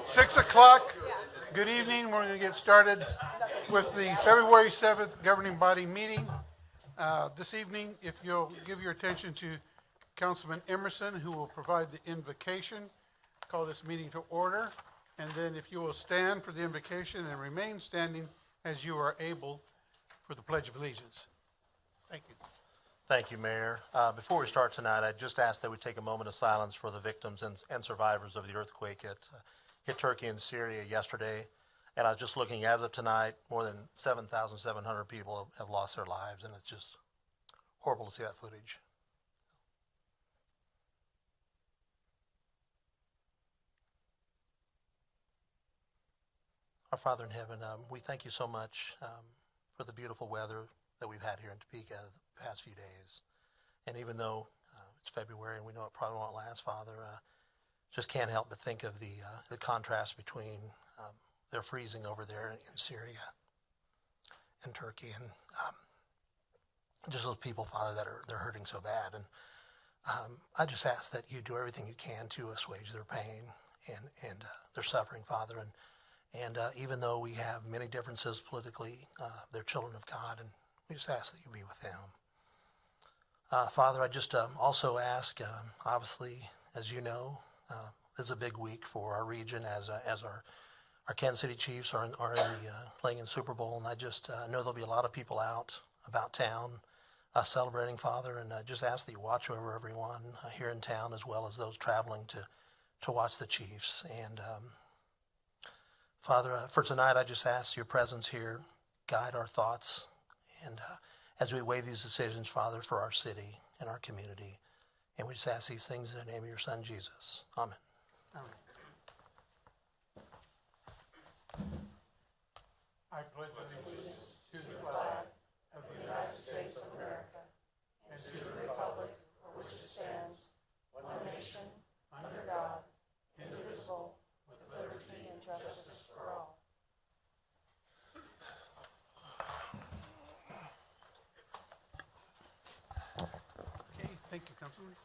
6 o'clock. Good evening. We're going to get started with the February 7th governing body meeting. This evening, if you'll give your attention to Councilman Emerson, who will provide the invocation, call this meeting to order. And then if you will stand for the invocation and remain standing as you are able for the Pledge of Allegiance. Thank you. Thank you, Mayor. Before we start tonight, I just ask that we take a moment of silence for the victims and survivors of the earthquake that hit Turkey and Syria yesterday. And I was just looking, as of tonight, more than 7,700 people have lost their lives, and it's just horrible to see that footage. Our Father in heaven, we thank you so much for the beautiful weather that we've had here in Topeka the past few days. And even though it's February and we know it probably won't last, Father, just can't help but think of the contrast between their freezing over there in Syria and Turkey, and just those people, Father, they're hurting so bad. And I just ask that you do everything you can to assuage their pain and their suffering, Father. And even though we have many differences politically, they're children of God, and we just ask that you be with them. Father, I just also ask, obviously, as you know, this is a big week for our region as our Kansas City Chiefs are playing in Super Bowl, and I just know there'll be a lot of people about town celebrating, Father, and I just ask that you watch over everyone here in town as well as those traveling to watch the Chiefs. And Father, for tonight, I just ask your presence here, guide our thoughts, and as we weigh these decisions, Father, for our city and our community. And we just ask these things in the name of your Son, Jesus. Amen. Amen. I pledge allegiance to the flag of the United States of America and to the republic for which it stands, one nation, under God, indivisible, with liberty and justice for all. Okay, thank you, Councilman.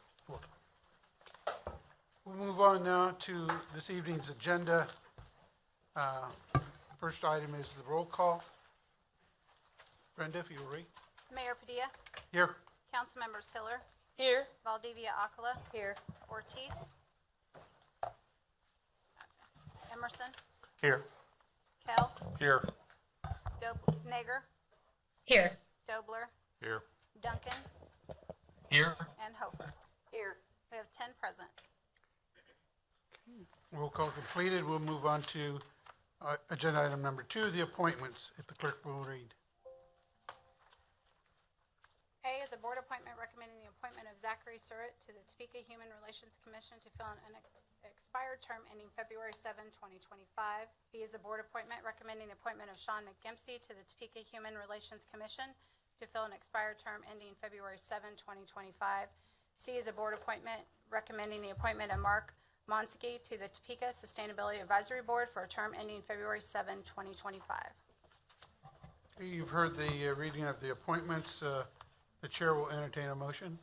We'll move on now to this evening's agenda. First item is the roll call. Brenda, if you will read. Mayor Padilla. Here. Council members Hiller. Here. Valdivia Acala. Here. Ortiz. Emerson. Here. Kell. Here. Nager. Here. Dobler. Here. Duncan. Here. And Hofer. Here. We have 10 present. Roll call completed. We'll move on to agenda item number 2, the appointments, if the clerk will read. A is a board appointment recommending the appointment of Zachary Surratt to the Topeka Human Relations Commission to fill an expired term ending February 7, 2025. B is a board appointment recommending the appointment of Sean McGimpsey to the Topeka Human Relations Commission to fill an expired term ending February 7, 2025. C is a board appointment recommending the appointment of Mark Monsky to the Topeka Sustainability Advisory Board for a term ending February 7, 2025. You've heard the reading of the appointments. The chair will entertain a motion.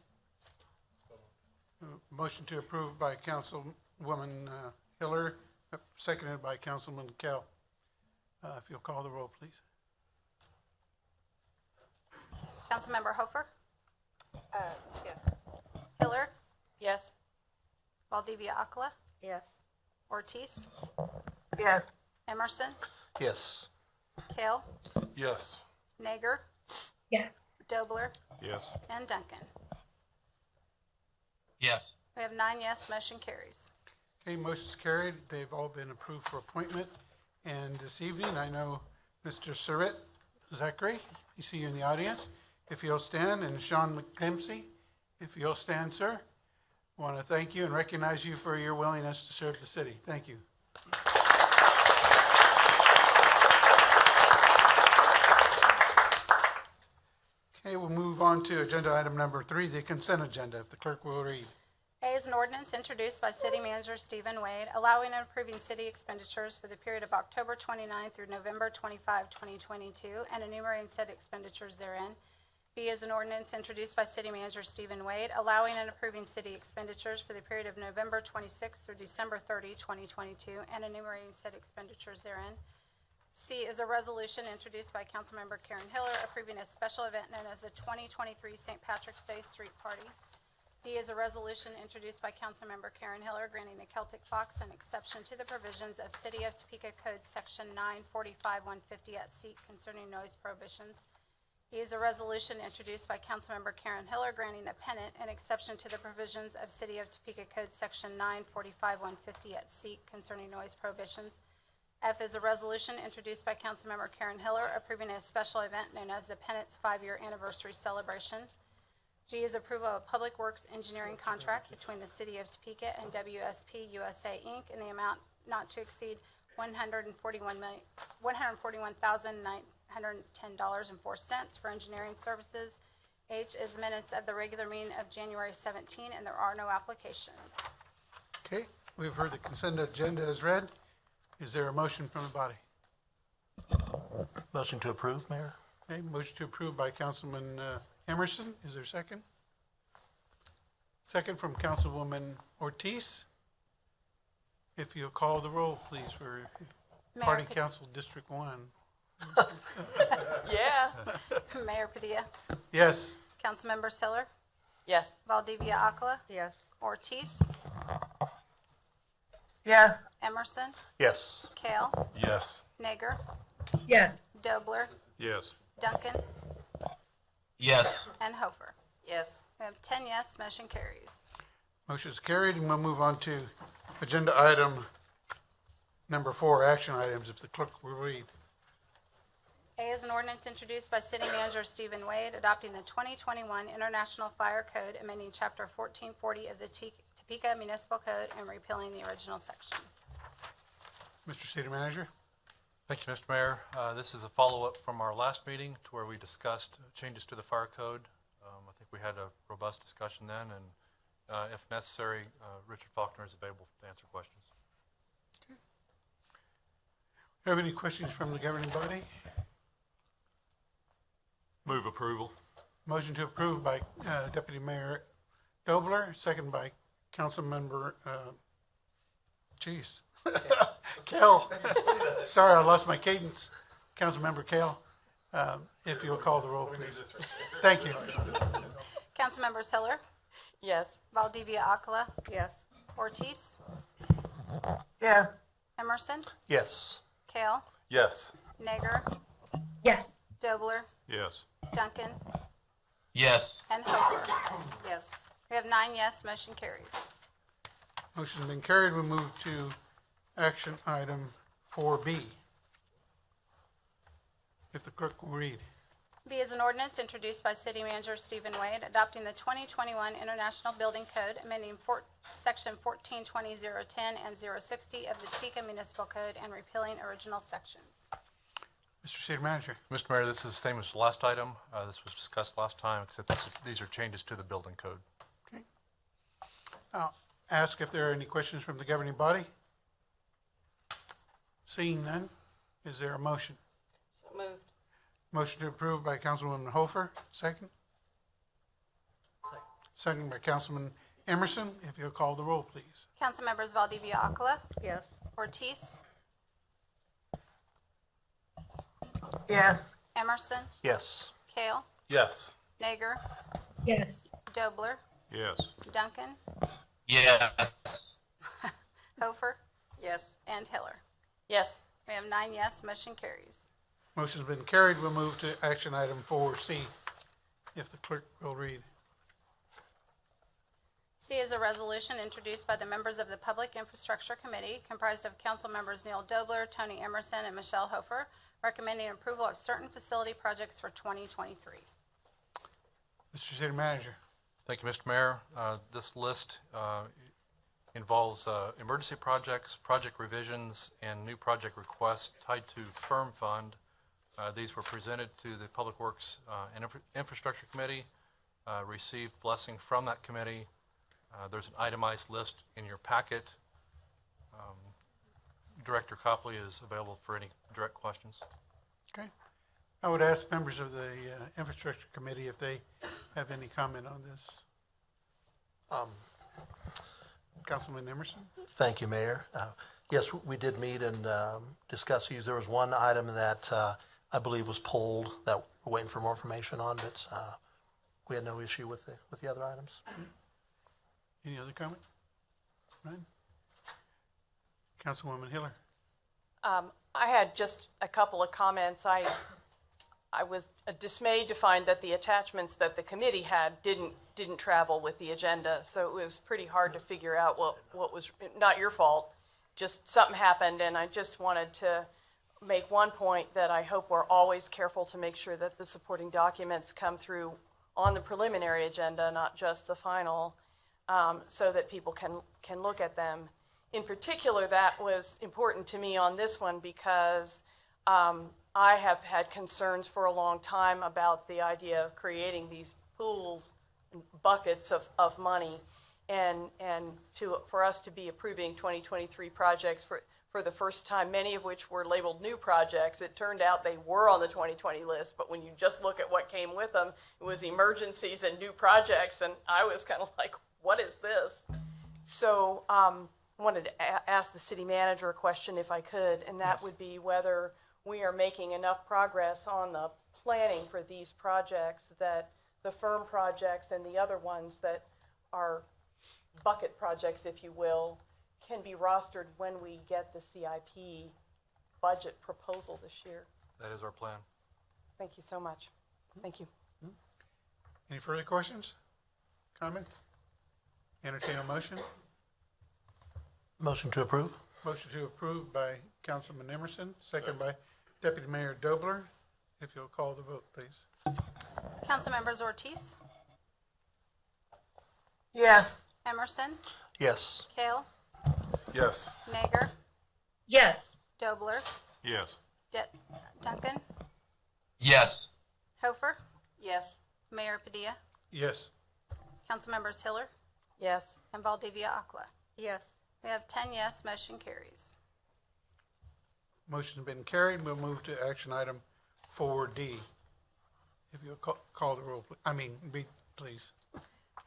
Motion to approve by Councilwoman Hiller, seconded by Councilman Kell. If you'll call the roll, please. Councilmember Hofer. Yes. Hiller. Yes. Valdivia Acala. Yes. Ortiz. Yes. Emerson. Yes. Kale. Yes. Nager. Yes. Dobler. Yes. And Duncan. Yes. We have 9 yes, motion carries. Okay, motion's carried. They've all been approved for appointment. And this evening, I know Mr. Surratt, Zachary, you see you in the audience. If you'll stand, and Sean McGimpsey, if you'll stand, sir. I want to thank you and recognize you for your willingness to serve the city. Thank you. Okay, we'll move on to agenda item number 3, the consent agenda, if the clerk will read. A is an ordinance introduced by City Manager Stephen Wade, allowing and approving city expenditures for the period of October 29 through November 25, 2022, and enumerating said expenditures therein. B is an ordinance introduced by City Manager Stephen Wade, allowing and approving city expenditures for the period of November 26 through December 30, 2022, and enumerating said expenditures therein. C is a resolution introduced by Councilmember Karen Hiller, approving a special event known as the 2023 St. Patrick's Day Street Party. D is a resolution introduced by Councilmember Karen Hiller, granting the Celtic Fox an exception to the provisions of City of Topeka Code Section 945-150 at seat concerning noise prohibitions. E is a resolution introduced by Councilmember Karen Hiller, granting the pennant an exception to the provisions of City of Topeka Code Section 945-150 at seat concerning noise prohibitions. F is a resolution introduced by Councilmember Karen Hiller, approving a special event known as the Pennant's 5-year anniversary celebration. G is approval of a Public Works engineering contract between the City of Topeka and WSP USA, Inc. in the amount not to exceed $141,910.04 for engineering services. H is minutes of the regular meeting of January 17, and there are no applications. Okay, we've heard the consent agenda as read. Is there a motion from the body? Motion to approve, Mayor? Okay, motion to approve by Councilman Emerson. Is there a second? Second from Councilwoman Ortiz. If you'll call the roll, please, for Party Council District 1. Yeah. Mayor Padilla, Yes. Councilmember Hiller, Yes. Valdivia Akala, Yes. Ortiz, Yes. Emerson, Yes. Kale, Yes. Nager, Yes. Dobler, Yes. Duncan, Yes. and Hofer. Yes. We have 10 yes, motion carries. Motion is carried, and we'll move on to agenda item number 4, action items, if the clerk will read. A is an ordinance introduced by City Manager Stephen Wade, adopting the 2021 International Fire Code, amending Chapter 1440 of the Topeka Municipal Code and repealing the original section. Mr. City Manager? Thank you, Mr. Mayor. This is a follow-up from our last meeting to where we discussed changes to the fire code. I think we had a robust discussion then, and if necessary, Richard Faulkner is available to answer questions. Have any questions from the governing body? Move approval. Motion to approve by Deputy Mayor Dobler, second by Councilmember, Kale. Sorry, I lost my cadence. Councilmember Kale, if you'll call the roll, please. Thank you. Councilmembers Hiller, Yes. Valdivia Akala, Yes. Ortiz, Yes. Emerson, Yes. Kale, Yes. Nager, Yes. Dobler, Yes. Duncan, Yes. and Hofer. Yes. We have 9 yes, motion carries. Motion's been carried. We move to action item 4B. If the clerk will read. B is an ordinance introduced by City Manager Stephen Wade, adopting the 2021 International Building Code, amending Section 1420.010 and 060 of the Topeka Municipal Code and repealing original sections. Mr. City Manager? Mr. Mayor, this is the same as the last item. This was discussed last time, except these are changes to the building code. Okay. I'll ask if there are any questions from the governing body. Seeing none, is there a motion? So moved. Motion to approve by Councilwoman Hofer, second. Second by Councilman Emerson. If you'll call the roll, please. Councilmembers Valdivia Akala, Yes. Ortiz, Yes. Emerson, Yes. Kale, Yes. Nager, Yes. Dobler, Yes. Duncan, Yes. Hofer, Yes. and Hiller. Yes. We have 9 yes, motion carries. Motion's been carried. We'll move to action item 4C. If the clerk will read. C is a resolution introduced by the members of the Public Infrastructure Committee, comprised of council members Neil Dobler, Tony Emerson, and Michelle Hofer, recommending approval of certain facility projects for 2023. Mr. City Manager? Thank you, Mr. Mayor. This list involves emergency projects, project revisions, and new project requests tied to firm fund. These were presented to the Public Works and Infrastructure Committee, received blessing from that committee. There's an itemized list in your packet. Director Copley is available for any direct questions. Okay. I would ask members of the Infrastructure Committee if they have any comment on this. Councilman Emerson? Thank you, Mayor. Yes, we did meet and discuss these. There was one item that I believe was pulled that we're waiting for more information on, but we had no issue with the other items. Any other comment? None? Councilwoman Hiller? I had just a couple of comments. I was dismayed to find that the attachments that the committee had didn't travel with the agenda, so it was pretty hard to figure out what was, not your fault, just something happened, and I just wanted to make one point that I hope we're always careful to make sure that the supporting documents come through on the preliminary agenda, not just the final, so that people can look at them. In particular, that was important to me on this one because I have had concerns for a long time about the idea of creating these pools, buckets of money, and for us to be approving 2023 projects for the first time, many of which were labeled new projects. It turned out they were on the 2020 list, but when you just look at what came with them, it was emergencies and new projects, and I was kind of like, what is this? So I wanted to ask the city manager a question if I could, and that would be whether we are making enough progress on the planning for these projects, that the firm projects and the other ones that are bucket projects, if you will, can be rostered when we get the CIP budget proposal this year. That is our plan. Thank you so much. Thank you. Any further questions? Comments? Entertain a motion? Motion to approve? Motion to approve by Councilman Emerson, second by Deputy Mayor Dobler. If you'll call the vote, please. Councilmembers Ortiz, Yes. Emerson, Yes. Kale, Yes. Nager, Yes. Dobler, Yes. Duncan, Yes. Hofer, Yes. Mayor Padilla, Yes. Councilmembers Hiller, Yes. and Valdivia Aquila. Yes. We have 10 yes, motion carries. Motion's been carried. We'll move to action item 4D. If you'll call the roll, read, please.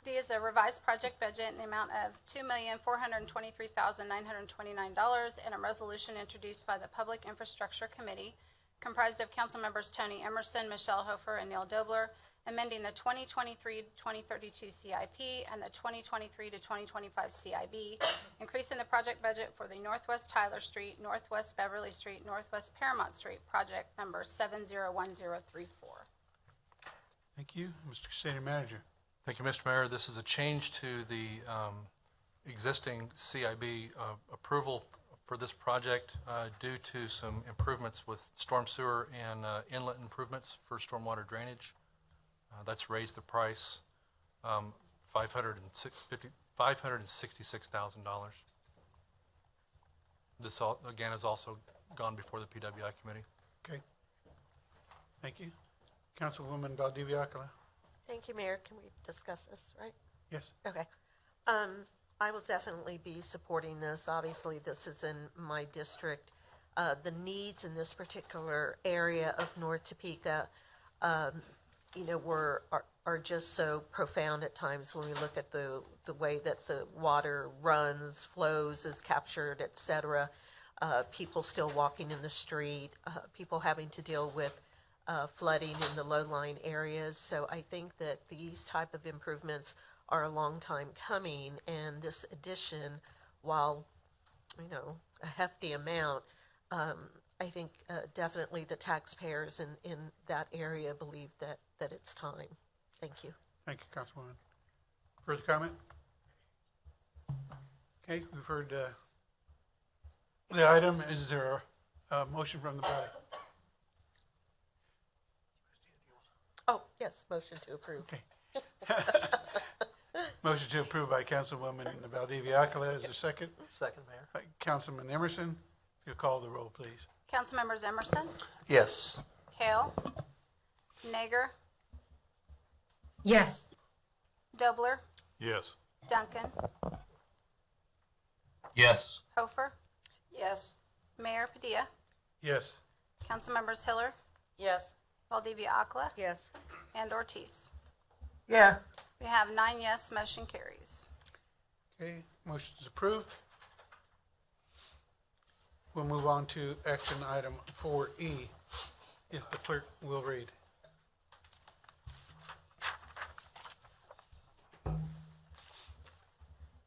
D is a revised project budget in the amount of $2,423,929 and a resolution introduced by the Public Infrastructure Committee comprised of council members Tony Emerson, Michelle Hofer, and Neil Dobler, amending the 2023-2032 CIP and the 2023-2025 CIB, increasing the project budget for the Northwest Tyler Street, Northwest Beverly Street, Northwest Paramount Street, project number 701034. Thank you. Mr. City Manager. Thank you, Mr. Mayor. This is a change to the existing CIB approval for this project due to some improvements with storm sewer and inlet improvements for stormwater drainage. That's raised the price $566,000. This, again, has also gone before the PWI committee. Okay. Thank you. Councilwoman Valdivia Aquila. Thank you, Mayor. Can we discuss this, right? Yes. Okay. I will definitely be supporting this. Obviously, this is in my district. The needs in this particular area of North Topeka, are just so profound at times when we look at the way that the water runs, flows, is captured, et cetera. People still walking in the street, people having to deal with flooding in the low-lying areas. So I think that these type of improvements are a long time coming, and this addition, while, a hefty amount, I think definitely the taxpayers in that area believe that it's time. Thank you. Thank you, Councilwoman. Further comment? Okay, we've heard the item. Is there a motion from the body? Oh, yes, motion to approve. Okay. Motion to approve by Councilwoman Valdivia Aquila. Is there a second? Second, Mayor. By Councilman Emerson. If you'll call the roll, please. Councilmembers Emerson, Yes. Kale, Nager, Yes. Dobler, Yes. Duncan, Yes. Hofer, Yes. Mayor Padilla, Yes. Councilmembers Hiller, Yes. Valdivia Aquila, Yes. and Ortiz. yes, We have 9 yes, motion carries. Okay, motion is approved. We'll move on to action item 4E, if the clerk will read.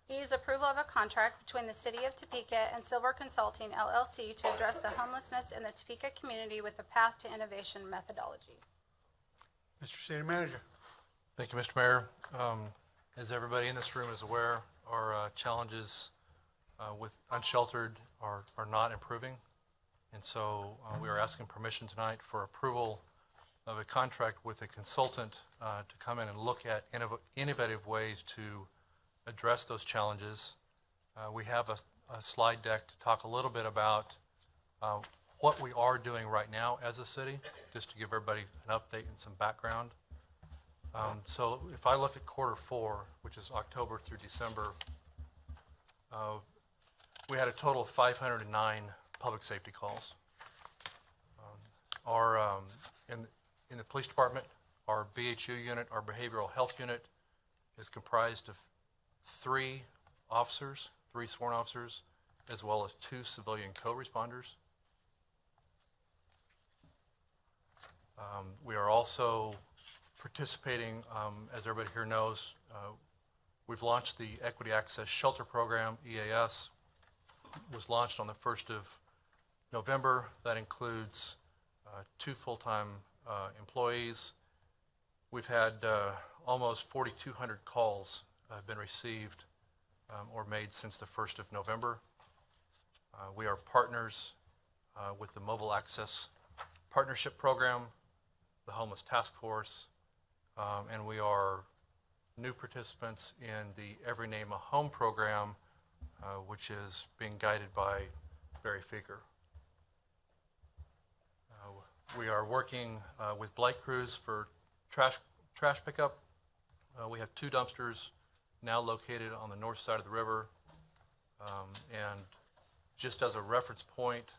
E is approval of a contract between the City of Topeka and Silver Consulting LLC to address the homelessness in the Topeka community with a path to innovation methodology. Mr. City Manager. Thank you, Mr. Mayor. As everybody in this room is aware, our challenges with unsheltered are not improving. And so we are asking permission tonight for approval of a contract with a consultant to come in and look at innovative ways to address those challenges. We have a slide deck to talk a little bit about what we are doing right now as a city, just to give everybody an update and some background. So if I look at Q4, which is October through December, we had a total of 509 public safety calls. In the police department, our BHU unit, our behavioral health unit, is comprised of 3 officers, 3 sworn officers, as well as 2 civilian co-responders. We are also participating, as everybody here knows, we've launched the Equity Access Shelter Program, EAS, was launched on the 1st of November. That includes 2 full-time employees. We've had almost 4,200 calls have been received or made since the 1st of November. We are partners with the Mobile Access Partnership Program, the Homeless Task Force, and we are new participants in the Every Name a Home program, which is being guided by Barry Feeker. We are working with Blight Crews for trash pickup. We have 2 dumpsters now located on the north side of the river. And just as a reference point,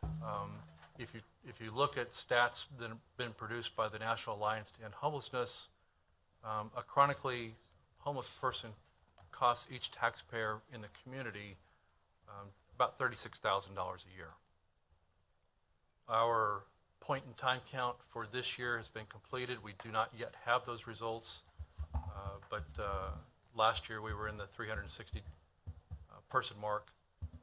if you look at stats that have been produced by the National Alliance to End Homelessness, a chronically homeless person costs each taxpayer in the community about $36,000 a year. Our point-in-time count for this year has been completed. We do not yet have those results, but last year we were in the 360 person mark.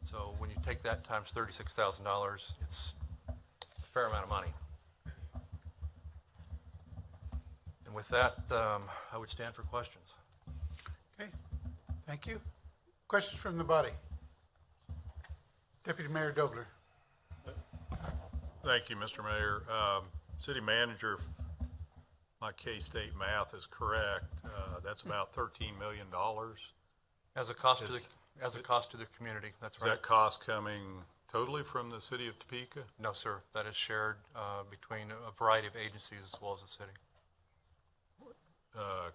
So when you take that times $36,000, it's a fair amount of money. And with that, I would stand for questions. Okay, thank you. Questions from the body? Deputy Mayor Dobler. Thank you, Mr. Mayor. City Manager, if my K-State math is correct, that's about $13 million. As a cost to the community, that's Is right. that cost coming totally from the city of Topeka? No, sir. That is shared between a variety of agencies as well as the city.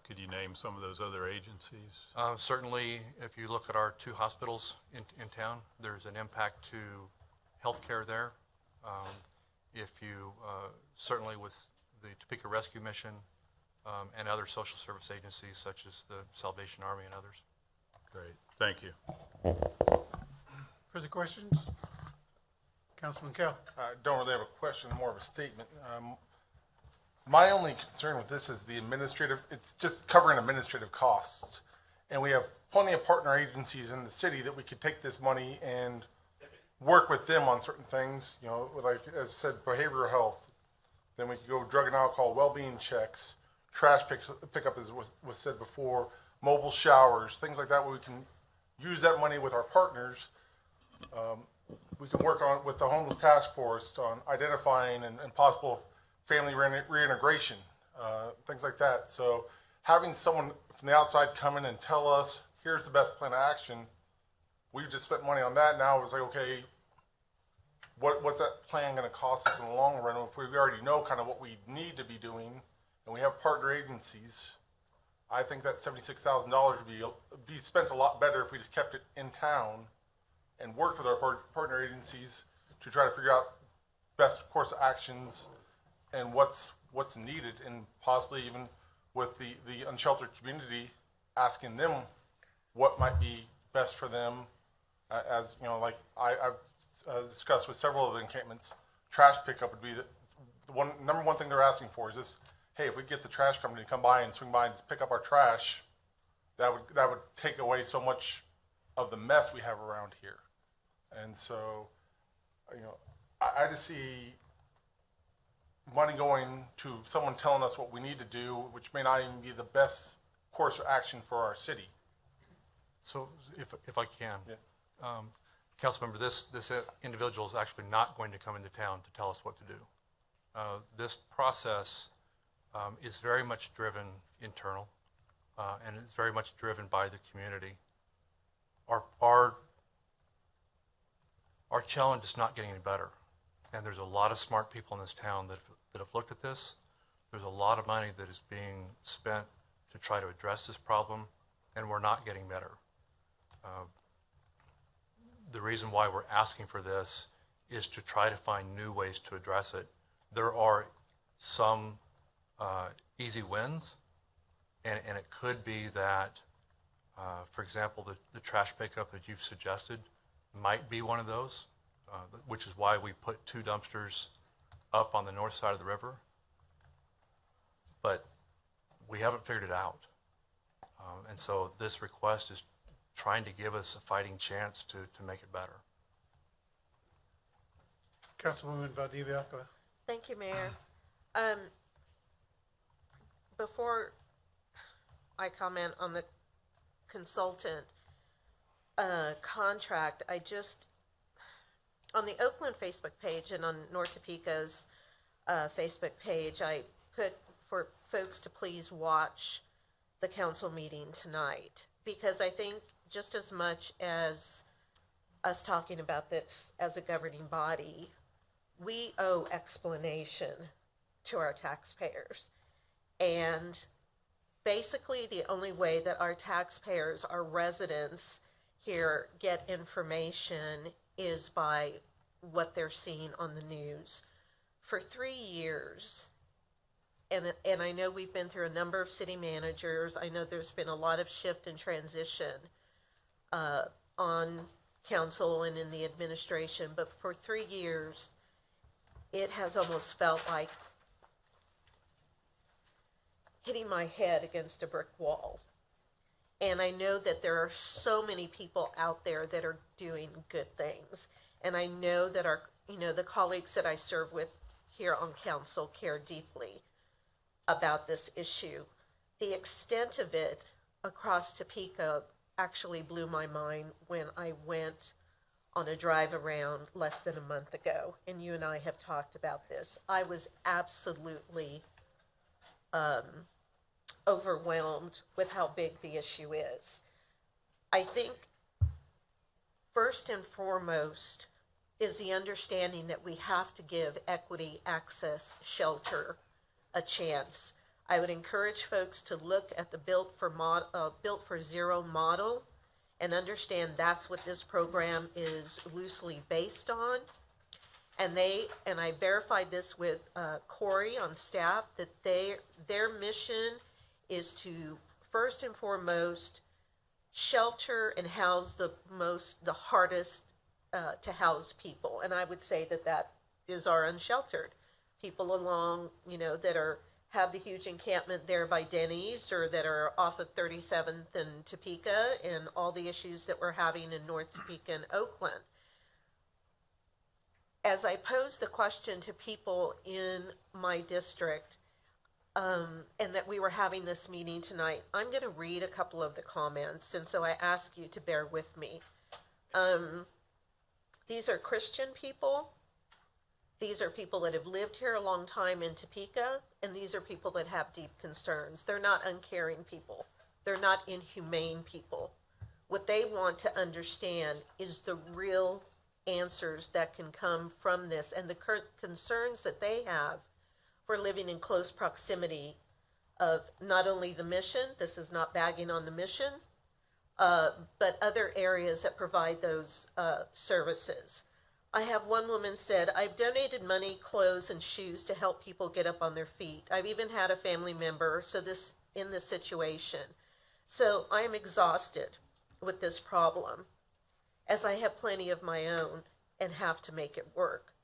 Could you name some of those other agencies? Certainly, if you look at our 2 hospitals in town, there's an impact to healthcare there. If you, certainly with the Topeka Rescue Mission and other social service agencies such as the Salvation Army and others. Great, thank you. Further questions? Councilman Kell. I don't really have a question, more of a statement. My only concern with this is the administrative, it's just covering administrative costs. And we have plenty of partner agencies in the city that we could take this money and work with them on certain things, you know, like as said, behavioral health. Then we could go drug and alcohol, well-being checks, trash pickup as was said before, mobile showers, things like that where we can use that money with our partners. We can work on with the homeless task force on identifying and possible family reintegration, things like that. So having someone from the outside come in and tell us, here's the best plan of action, we just spent money on that. Now it's like, okay, what's that plan going to cost us in the long run? If we already know kind of what we need to be doing and we have partner agencies, I think that $76,000 would be spent a lot better if we just kept it in town and worked with our partner agencies to try to figure out best course of actions and what's what's needed, and possibly even with the unsheltered community, asking them what might be best for them. As you know, like I've discussed with several of the encampments, trash pickup would be the number one thing they're asking for is this: hey, if we get the trash company to come by and swing by and just pick up our trash, that would take away so much of the mess we have around here. And so, you know, I just see money going to someone telling us what we need to do, which may not even be the best course of action for our city. So if I can. Yeah. Councilmember, this individual is actually not going to come into town to tell us what to do. This process is very much driven internal, and it's very much driven by the community. Our challenge is not getting any better, and there's a lot of smart people in this town that have looked at this. There's a lot of money that is being spent to try to address this problem, and we're not getting better. The reason why we're asking for this is to try to find new ways to address it. There are some easy wins, and it could be that, for example, the trash pickup that you've suggested might be one of those, which is why we put 2 dumpsters up on the north side of the river. But we haven't figured it out. And so this request is trying to give us a fighting chance to make it better. Councilwoman Valdivia Alcala. Thank you, Mayor. Before I comment on the consultant contract, on the Oakland Facebook page and on North Topeka's Facebook page, I put for folks to please watch the council meeting tonight, because I think just as much as us talking about this as a governing body, we owe explanation to our taxpayers. And basically the only way that our taxpayers, our residents here, get information is by what they're seeing on the news. For 3 years, and I know we've been through a number of city managers, I know there's been a lot of shift and transition on council and in the administration, but for 3 years, it has almost felt like hitting my head against a brick wall. And I know that there are so many people out there that are doing good things. And I know that the colleagues that I serve with here on council care deeply about this issue. The extent of it across Topeka actually blew my mind when I went on a drive around less than a month ago, and you and I have talked about this. I was absolutely overwhelmed with how big the issue is. I think first and foremost is the understanding that we have to give equity, access, shelter a chance. I would encourage folks to look at the Built for Zero model and understand that's what this program is loosely based on. And I verified this with Corey on staff, that their mission is to first and foremost shelter and house the hardest to house people. And I would say that is our unsheltered people along, that have the huge encampment there by Denny's, or that are off of 37th and Topeka, and all the issues that we're having in North Topeka and Oakland. As I pose the question to people in my district, and that we were having this meeting tonight, I'm going to read a couple of the comments, and so I ask you to bear with me. These are Christian people. These are people that have lived here a long time in Topeka, and these are people that have deep concerns. They're not uncaring people. They're not inhumane people. What they want to understand is the real answers that can come from this, and the concerns that they have for living in close proximity of not only the mission, this is not bagging on the mission, but other areas that provide those services. I have one woman said, I've donated money, clothes, and shoes to help people get up on their feet. I've even had a family member in this situation. So I am exhausted with this problem, as I have plenty of my own and have to make it work.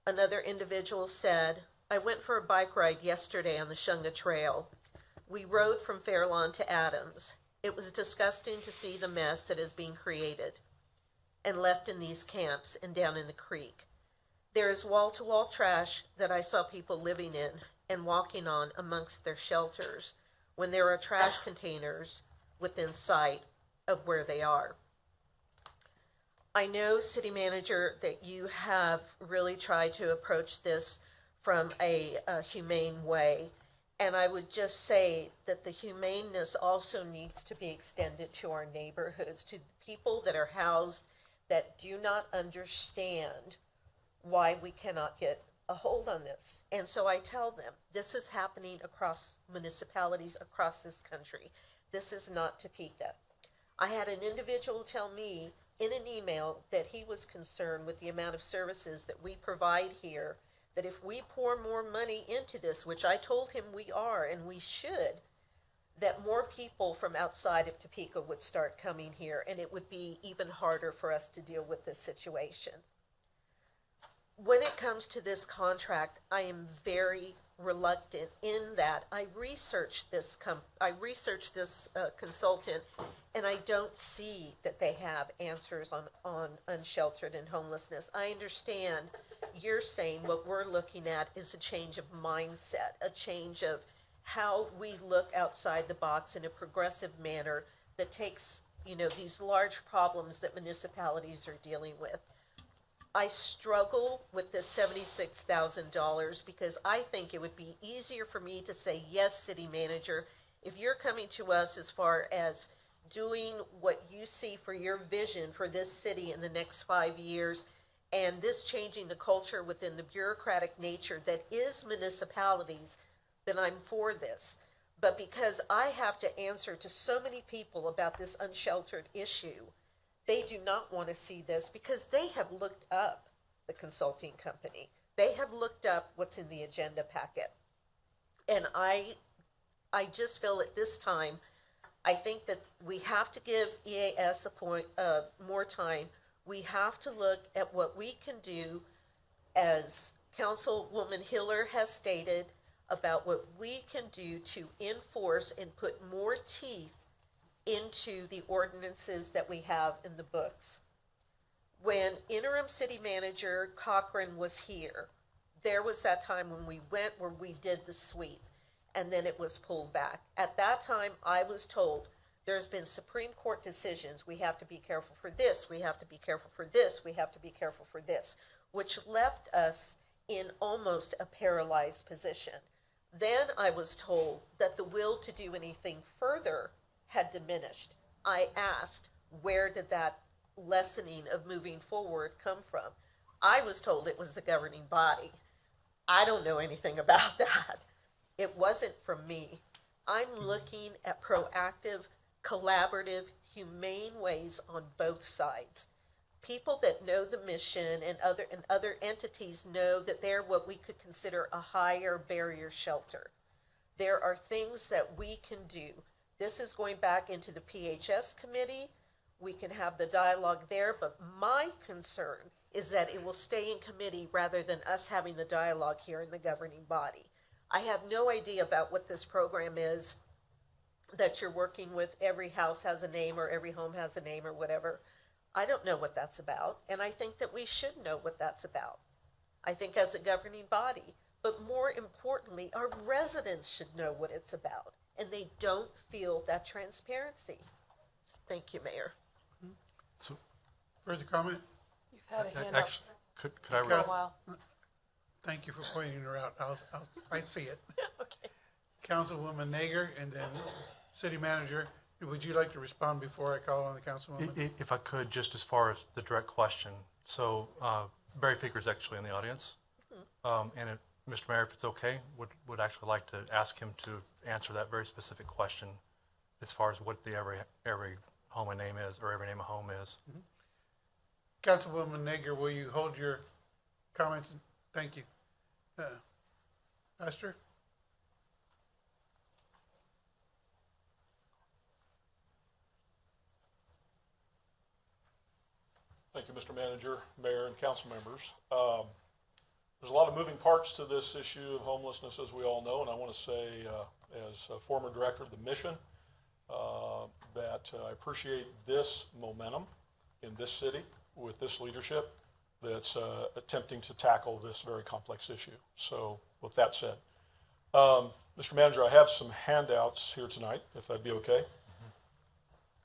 Another individual said, I went for a bike ride yesterday on the Shunga Trail. We rode from Fairlawn to Adams. It was disgusting to see the mess that is being created and left in these camps and down in the creek. There is wall-to-wall trash that I saw people living in and walking on amongst their shelters when there are trash containers within sight of where they are. I know, City Manager, that you have really tried to approach this from a humane way, and I would just say that the humaneness also needs to be extended to our neighborhoods, to the people that are housed that do not understand why we cannot get a hold on this. And so I tell them, this is happening across municipalities across this country. This is not Topeka. I had an individual tell me in an email that he was concerned with the amount of services that we provide here, that if we pour more money into this, which I told him we are and we should, that more people from outside of Topeka would start coming here, and it would be even harder for us to deal with this situation. When it comes to this contract, I am very reluctant in that I researched this consultant, and I don't see that they have answers on unsheltered and homelessness. I understand you're saying what we're looking at is a change of mindset, a change of how we look outside the box in a progressive manner that takes, these large problems that municipalities are dealing with. I struggle with this $76,000 because I think it would be easier for me to say, yes, City Manager, if you're coming to us as far as doing what you see for your vision for this city in the next 5 years, and this changing the culture within the bureaucratic nature that is municipalities, then I'm for this. But because I have to answer to so many people about this unsheltered issue, they do not want to see this because they have looked up the consulting company. They have looked up what's in the agenda packet. And I just feel at this time, I think that we have to give EAS more time. We have to look at what we can do, as Councilwoman Hiller has stated, about what we can do to enforce and put more teeth into the ordinances that we have in the books. When interim city manager Cochran was here, there was that time when we went where we did the sweep, and then it was pulled back. At that time, I was told there's been Supreme Court decisions. We have to be careful for this. We have to be careful for this. We have to be careful for this, which left us in almost a paralyzed position. Then I was told that the will to do anything further had diminished. I asked, where did that lessening of moving forward come from? I was told it was the governing body. I don't know anything about that. It wasn't from me. I'm looking at proactive, collaborative, humane ways on both sides. People that know the mission and other entities know that they're what we could consider a higher barrier shelter. There are things that we can do. This is going back into the PHS committee. We can have the dialogue there, but my concern is that it will stay in committee rather than us having the dialogue here in the governing body. I have no idea about what this program is that you're working with. Every house has a name, or every home has a name, or whatever. I don't know what that's about, and I think that we should know what that's about. I think as a governing body, but more importantly, our residents should know what it's about, and they don't feel that transparency. Thank you, Mayor. So, Further comment? You've had a hand up actually, could I, for a while. Thank you for pointing her out. I see it. Okay. Councilwoman Nager, and then City Manager. Would you like to respond before I call on the councilwoman? If I could, just as far as the direct question. So Barry Faker's actually in the audience. And Mr. Mayor, if it's okay, would actually like to ask him to answer that very specific question as far as what the every home and name is, or every name a home is. Councilwoman Nager, will you hold your comments? Thank you. Pastor? Thank you, Mr. Manager, Mayor, and council members. There's a lot of moving parts to this issue of homelessness, as we all know, and I want to say, as a former director of the mission, that I appreciate this momentum in this city with this leadership that's attempting to tackle this very complex issue. So with that said, Mr. Manager, I have some handouts here tonight, if that'd be okay.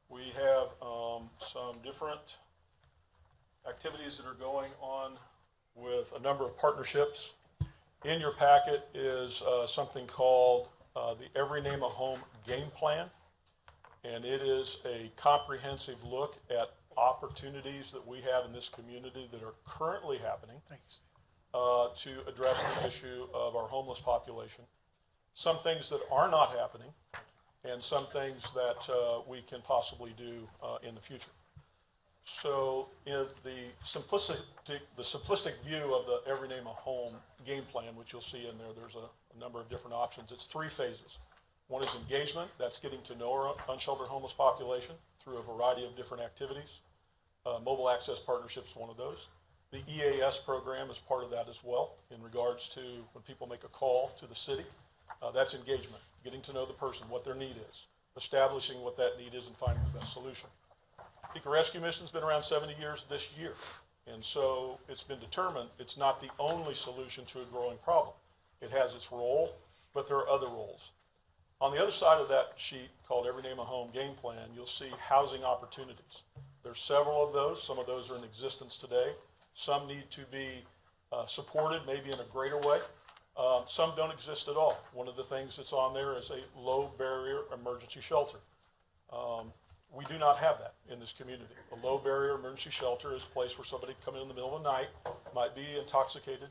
We have some different activities that are going on with a number of partnerships. In your packet is something called the Every Name a Home Game Plan, and it is a comprehensive look at opportunities that we have in this community that are currently happening to address the issue of our homeless population. Some things that are not happening, and some things that we can possibly do in the future. So in the simplistic view of the Every Name a Home game plan, which you'll see in there, there's a number of different options. It's 3 phases. One is engagement. That's getting to know our unsheltered homeless population through a variety of different activities. Mobile Access Partnership is one of those. The EAS program is part of that as well in regards to when people make a call to the city. That's engagement, getting to know the person, what their need is, establishing what that need is and finding the best solution. Topeka Rescue Mission's been around 70 years this year, and so it's been determined it's not the only solution to a growing problem. It has its role, but there are other roles. On the other side of that sheet, called Every Name a Home Game Plan, you'll see housing opportunities. There's several of those. Some of those are in existence today. Some need to be supported, maybe in a greater way. Some don't exist at all. One of the things that's on there is a low-barrier emergency shelter. We do not have that in this community. A low-barrier emergency shelter is a place where somebody can come in the middle of the night, might be intoxicated,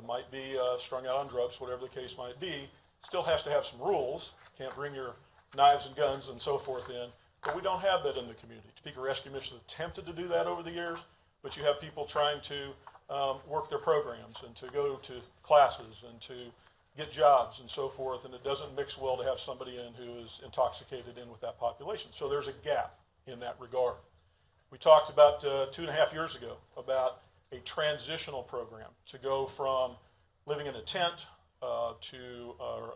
might be strung out on drugs, whatever the case might be, still has to have some rules. Can't bring your knives and guns and so forth in, but we don't have that in the community. Topeka Rescue Mission has attempted to do that over the years, but you have people trying to work their programs and to go to classes and to get jobs and so forth, and it doesn't mix well to have somebody in who is intoxicated in with that population. So there's a gap in that regard. We talked about 2.5 years ago about a transitional program to go from living in a tent or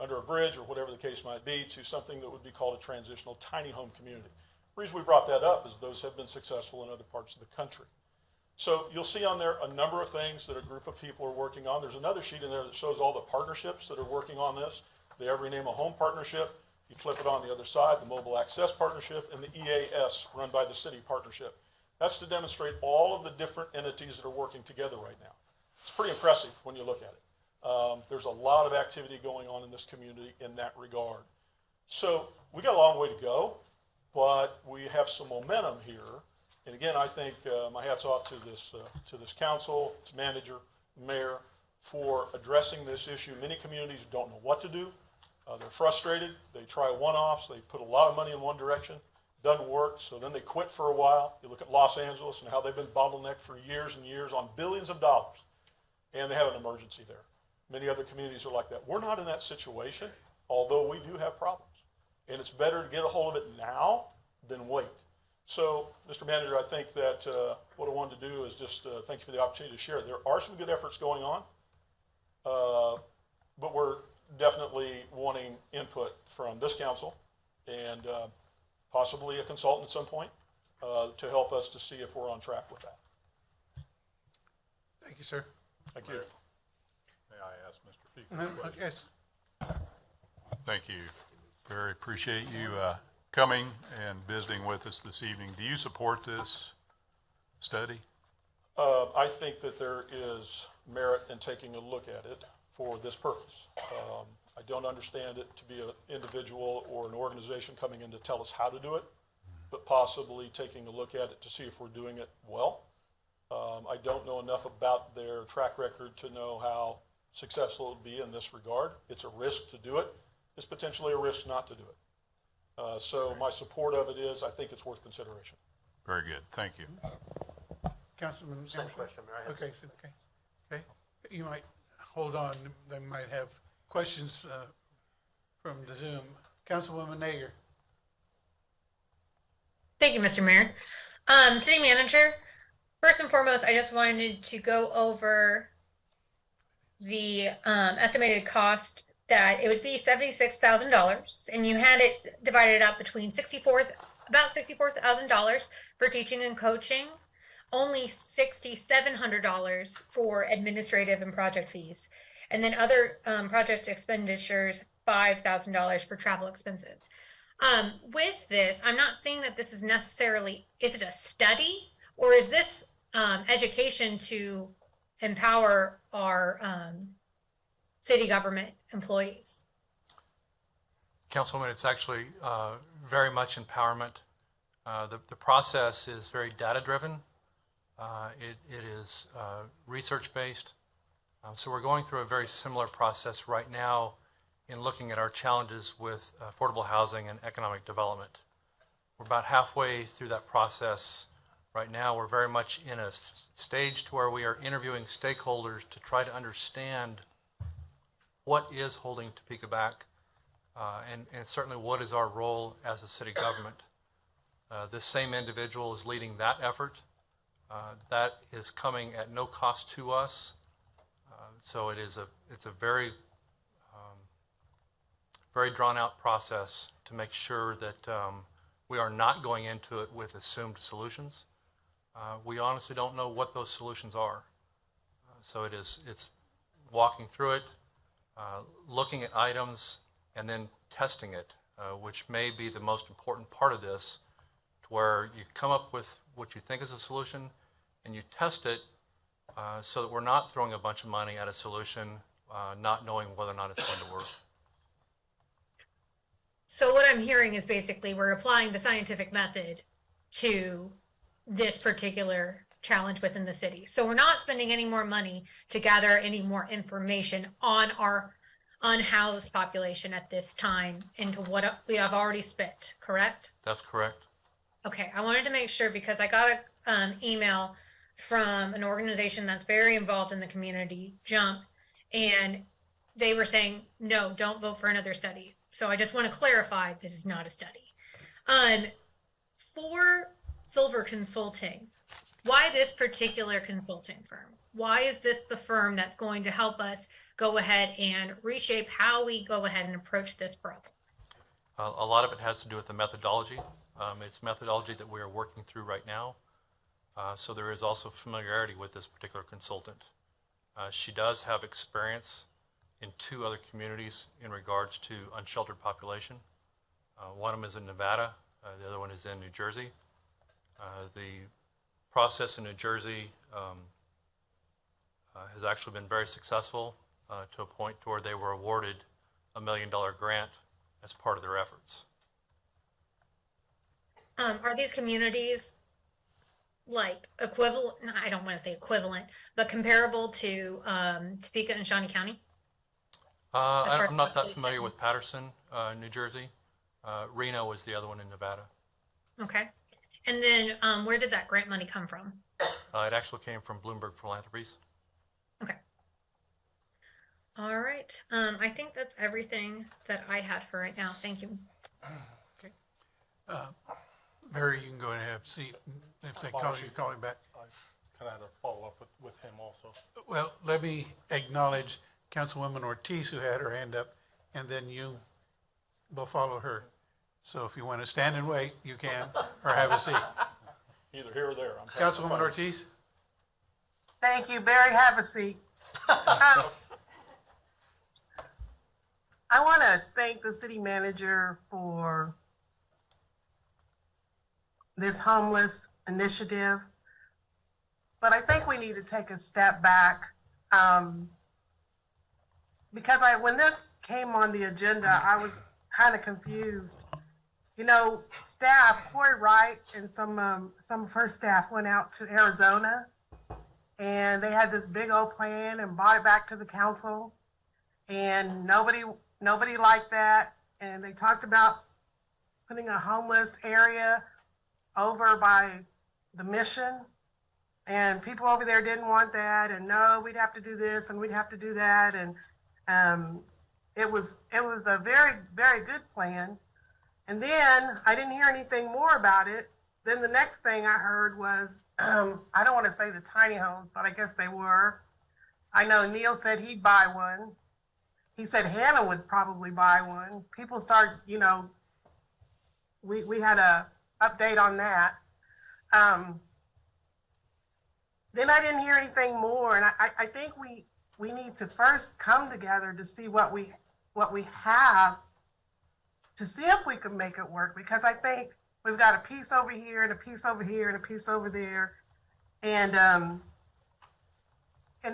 under a bridge or whatever the case might be to something that would be called a transitional tiny home community. The reason we brought that up is those have been successful in other parts of the country. So you'll see on there a number of things that a group of people are working on. There's another sheet in there that shows all the partnerships that are working on this. The Every Name a Home Partnership, you flip it on the other side, the Mobile Access Partnership, and the EAS, run by the city partnership. That's to demonstrate all of the different entities that are working together right now. It's pretty impressive when you look at it. There's a lot of activity going on in this community in that regard. So we got a long way to go, but we have some momentum here. And again, I think my hat's off to this council, its manager, mayor, for addressing this issue. Many communities don't know what to do. They're frustrated. They try one-offs. They put a lot of money in one direction. Doesn't work, so then they quit for a while. You look at Los Angeles and how they've been bottlenecked for years and years on billions of dollars, and they have an emergency there. Many other communities are like that. We're not in that situation, although we do have problems. And it's better to get a hold of it now than wait. So, Mr. Manager, I think that what I wanted to do is just thank you for the opportunity to share. There are some good efforts going on, but we're definitely wanting input from this council and possibly a consultant at some point to help us to see if we're on track with that. Thank you, sir. Thank you. May I ask Mr. Feaker a question? Yes. Thank you. Very appreciate you coming and visiting with us this evening. Do you support this study? I think that there is merit in taking a look at it for this purpose. I don't understand it to be an individual or an organization coming in to tell us how to do it, but possibly taking a look at it to see if we're doing it well. I don't know enough about their track record to know how successful it would be in this regard. It's a risk to do it. It's potentially a risk not to do it. So my support of it is I think it's worth consideration. Very good. Thank you. Councilman Emerson? Same question, Mayor. I have- Okay, okay. You might hold on, they might have questions from the Zoom. Councilwoman Nager. Thank you, Mr. Mayor. City Manager, first and foremost, I just wanted to go over the estimated cost that it would be $76,000, and you had it divided up between about $64,000 for teaching and coaching, only $6,700 for administrative and project fees, and then other project expenditures, $5,000 for travel expenses. With this, I'm not saying that this is necessarily, is it a study or is this education to empower our city government employees? Councilwoman, it's actually very much empowerment. The process is very data-driven. It is research-based. So we're going through a very similar process right now in looking at our challenges with affordable housing and economic development. We're about halfway through that process right now. We're very much in a stage to where we are interviewing stakeholders to try to understand what is holding Topeka back, and certainly what is our role as a city government. This same individual is leading that effort. That is coming at no cost to us. So it's a very drawn out process to make sure that we are not going into it with assumed solutions. We honestly don't know what those solutions are. So it's walking through it, looking at items, and then testing it, which may be the most important part of this, to where you come up with what you think is a solution and you test it so that we're not throwing a bunch of money at a solution, not knowing whether or not it's going to work. So what I'm hearing is basically we're applying the scientific method to this particular challenge within the city. So we're not spending any more money to gather any more information on our unhoused population at this time into what we have already spent, correct? That's correct. Okay, I wanted to make sure because I got an email from an organization that's very involved in the community, Jump, and they were saying, no, don't vote for another study. So I just want to clarify, this is not a study. For Silver Consulting, why this particular consulting firm? Why is this the firm that's going to help us go ahead and reshape how we go ahead and approach this problem? A lot of it has to do with the methodology. It's methodology that we are working through right now. So there is also familiarity with this particular consultant. She does have experience in 2 other communities in regards to unsheltered population. One of them is in Nevada, the other one is in New Jersey. The process in New Jersey has actually been very successful to a point to where they were awarded a $1 million grant as part of their efforts. Are these communities like equivalent, I don't want to say equivalent, but comparable to Topeka and Shawnee County? I'm not that familiar with Patterson, New Jersey. Reno was the other one in Nevada. Okay. And then where did that grant money come from? It actually came from Bloomberg Philanthropies. Okay. All right. I think that's everything that I had for right now. Thank you. Okay. Barry, you can go ahead and have a seat. If they call you, call him back. I kind of had a follow-up with him also. Well, let me acknowledge Councilwoman Ortiz, who had her hand up, and then you will follow her. So if you want to stand and wait, you can, or have a seat. Either here or there. I'm Councilwoman Ortiz? Thank you, Barry. Have a seat. I want to thank the city manager for this homeless initiative, but I think we need to take a step back because when this came on the agenda, I was kind of confused. You know, staff, Corey Wright and some of her staff went out to Arizona, and they had this big old plan and brought it back to the council, and nobody liked that. And they talked about putting a homeless area over by the mission, And people over there didn't want that, and no, we'd have to do this and we'd have to do that. And it was a very, very good plan. And then I didn't hear anything more about it. Then the next thing I heard was, I don't want to say the tiny homes, but I guess they were. I know Neil said he'd buy one. He said Hannah would probably buy one. People start, we had a update on that. Then I didn't hear anything more, and I think we need to first come together to see what we have, to see if we can make it work, because I think we've got a piece over here and a piece over here and a piece over there. And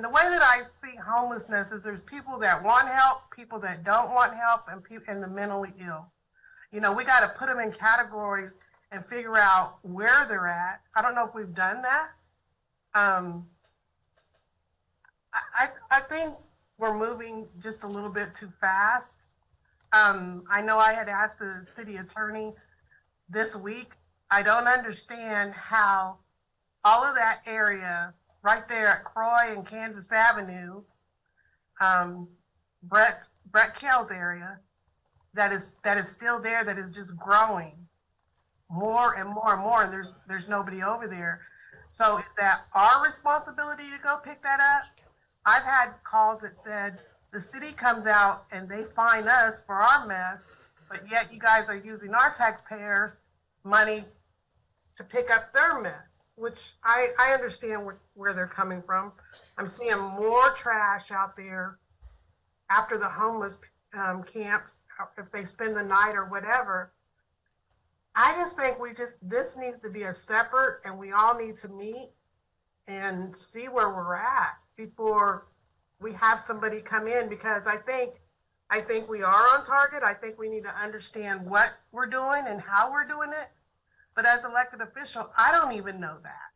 the way that I see homelessness is there's people that want help, people that don't want help, and the mentally ill. We got to put them in categories and figure out where they're at. I don't know if we've done that. I think we're moving just a little bit too fast. I know I had asked the city attorney this week. I don't understand how all of that area right there at Croy and Kansas Avenue, Brett Kell's area, that is still there, that is just growing more and more and more, and there's nobody over there. So is that our responsibility to go pick that up? I've had calls that said the city comes out and they fine us for our mess, but yet you guys are using our taxpayers' money to pick up their mess, which I understand where they're coming from. I'm seeing more trash out there after the homeless camps, if they spend the night or whatever. I just think this needs to be a separate, and we all need to meet and see where we're at before we have somebody come in, because I think we are on target. I think we need to understand what we're doing and how we're doing it. But as elected official, I don't even know that.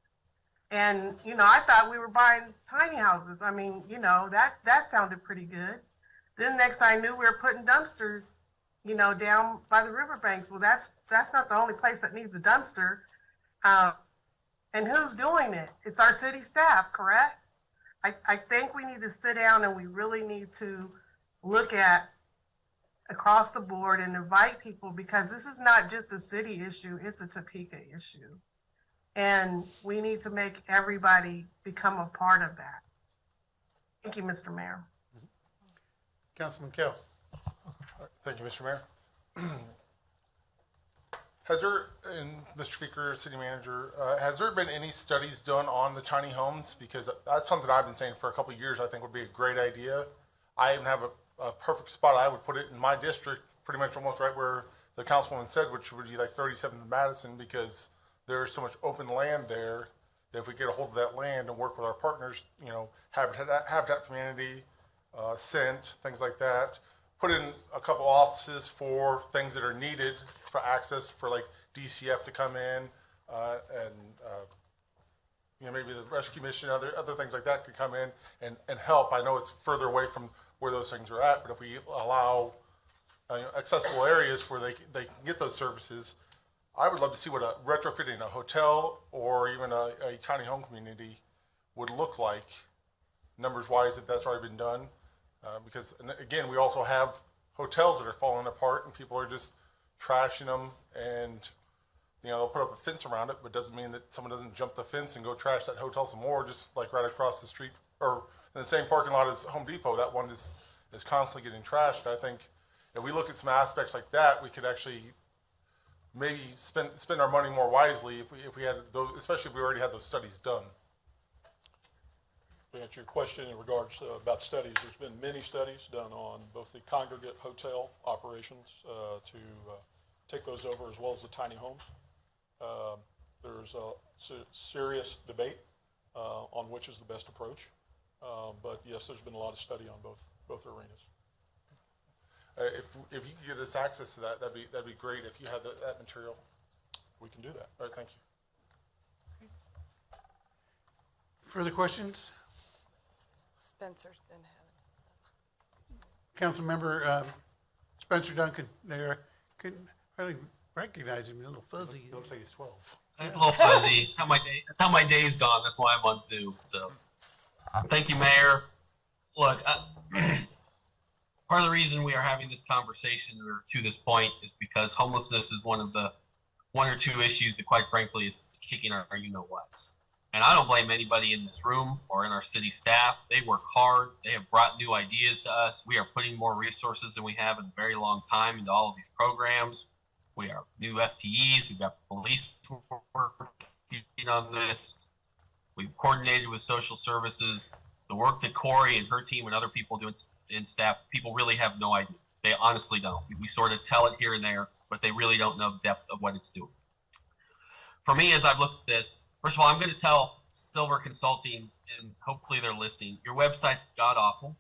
And, I thought we were buying tiny houses. I mean, that sounded pretty good. Then next I knew we were putting dumpsters, down by the riverbanks. Well, that's not the only place that needs a dumpster. And who's doing it? It's our city staff, correct? I think we need to sit down and we really need to look at across the board and invite people, because this is not just a city issue, it's a Topeka issue. And we need to make everybody become a part of that. Thank you, Mr. Mayor. Councilman Kell. Thank you, Mr. Mayor. Has there, and Mr. Speaker, City Manager, has there been any studies done on the tiny homes? Because that's something I've been saying for a couple of years I think would be a great idea. I even have a perfect spot. I would put it in my district, pretty much almost right where the councilwoman said, which would be like 37th Madison, because there's so much open land there that if we get a hold of that land and work with our partners, Habitat for Humanity, Scent, things like that, put in a couple offices for things that are needed for access, for like DCF to come in, and maybe the rescue mission, other things like that could come in and help. I know it's further away from where those things are at, but if we allow accessible areas where they can get those services, I would love to see what a retrofitting a hotel or even a tiny home community would look like, numbers wise, if that's already been done. Because again, we also have hotels that are falling apart and people are just trashing them, and they'll put up a fence around it, but doesn't mean that someone doesn't jump the fence and go trash that hotel some more, just like right across the street or in the same parking lot as Home Depot. That one is constantly getting trashed. I think if we look at some aspects like that, we could actually maybe spend our money more wisely if we had those, especially if we already had those studies done. To answer your question in regards about studies, there's been many studies done on both the congregate hotel operations to take those over, as well as the tiny homes. There's a serious debate on which is the best approach. But yes, there's been a lot of study on both arenas. If you could get us access to that, that'd be great. If you have that material, We can do that. all right, thank you. Further questions? Spencer's been having. Councilmember Spencer Duncan there. Recognize him, he's a little fuzzy. Looks like he's 12. It's a little fuzzy. That's how my day's gone. That's why I'm on Zoom. So, thank you, Mayor. Look, part of the reason we are having this conversation or to this point is because homelessness is one of the one or two issues that, quite frankly, is kicking our you-know-whats. And I don't blame anybody in this room or in our city staff. They work hard. They have brought new ideas to us. We are putting more resources than we have in a very long time into all of these programs. We are new FTEs. We've got police working on this. We've coordinated with social services. The work that Corey and her team and other people do in staff, people really have no idea. They honestly don't. We sort of tell it here and there, but they really don't know the depth of what it's doing. For me, as I've looked at this, first of all, I'm going to tell Silver Consulting, and hopefully they're listening, your website's god-awful.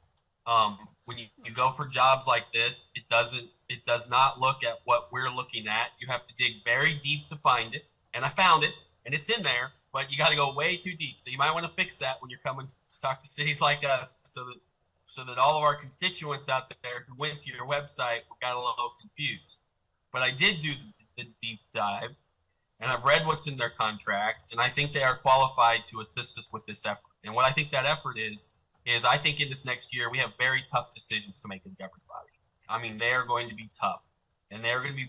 When you go for jobs like this, it does not look at what we're looking at. You have to dig very deep to find it, and I found it, and it's in there, but you got to go way too deep. So you might want to fix that when you're coming to talk to cities like us, so that all of our constituents out there who went to your website got a little confused. But I did do the deep dive, and I've read what's in their contract, and I think they are qualified to assist us with this effort. And what I think that effort is I think in this next year, we have very tough decisions to make as a governing body. I mean, they are going to be tough, and they're going to be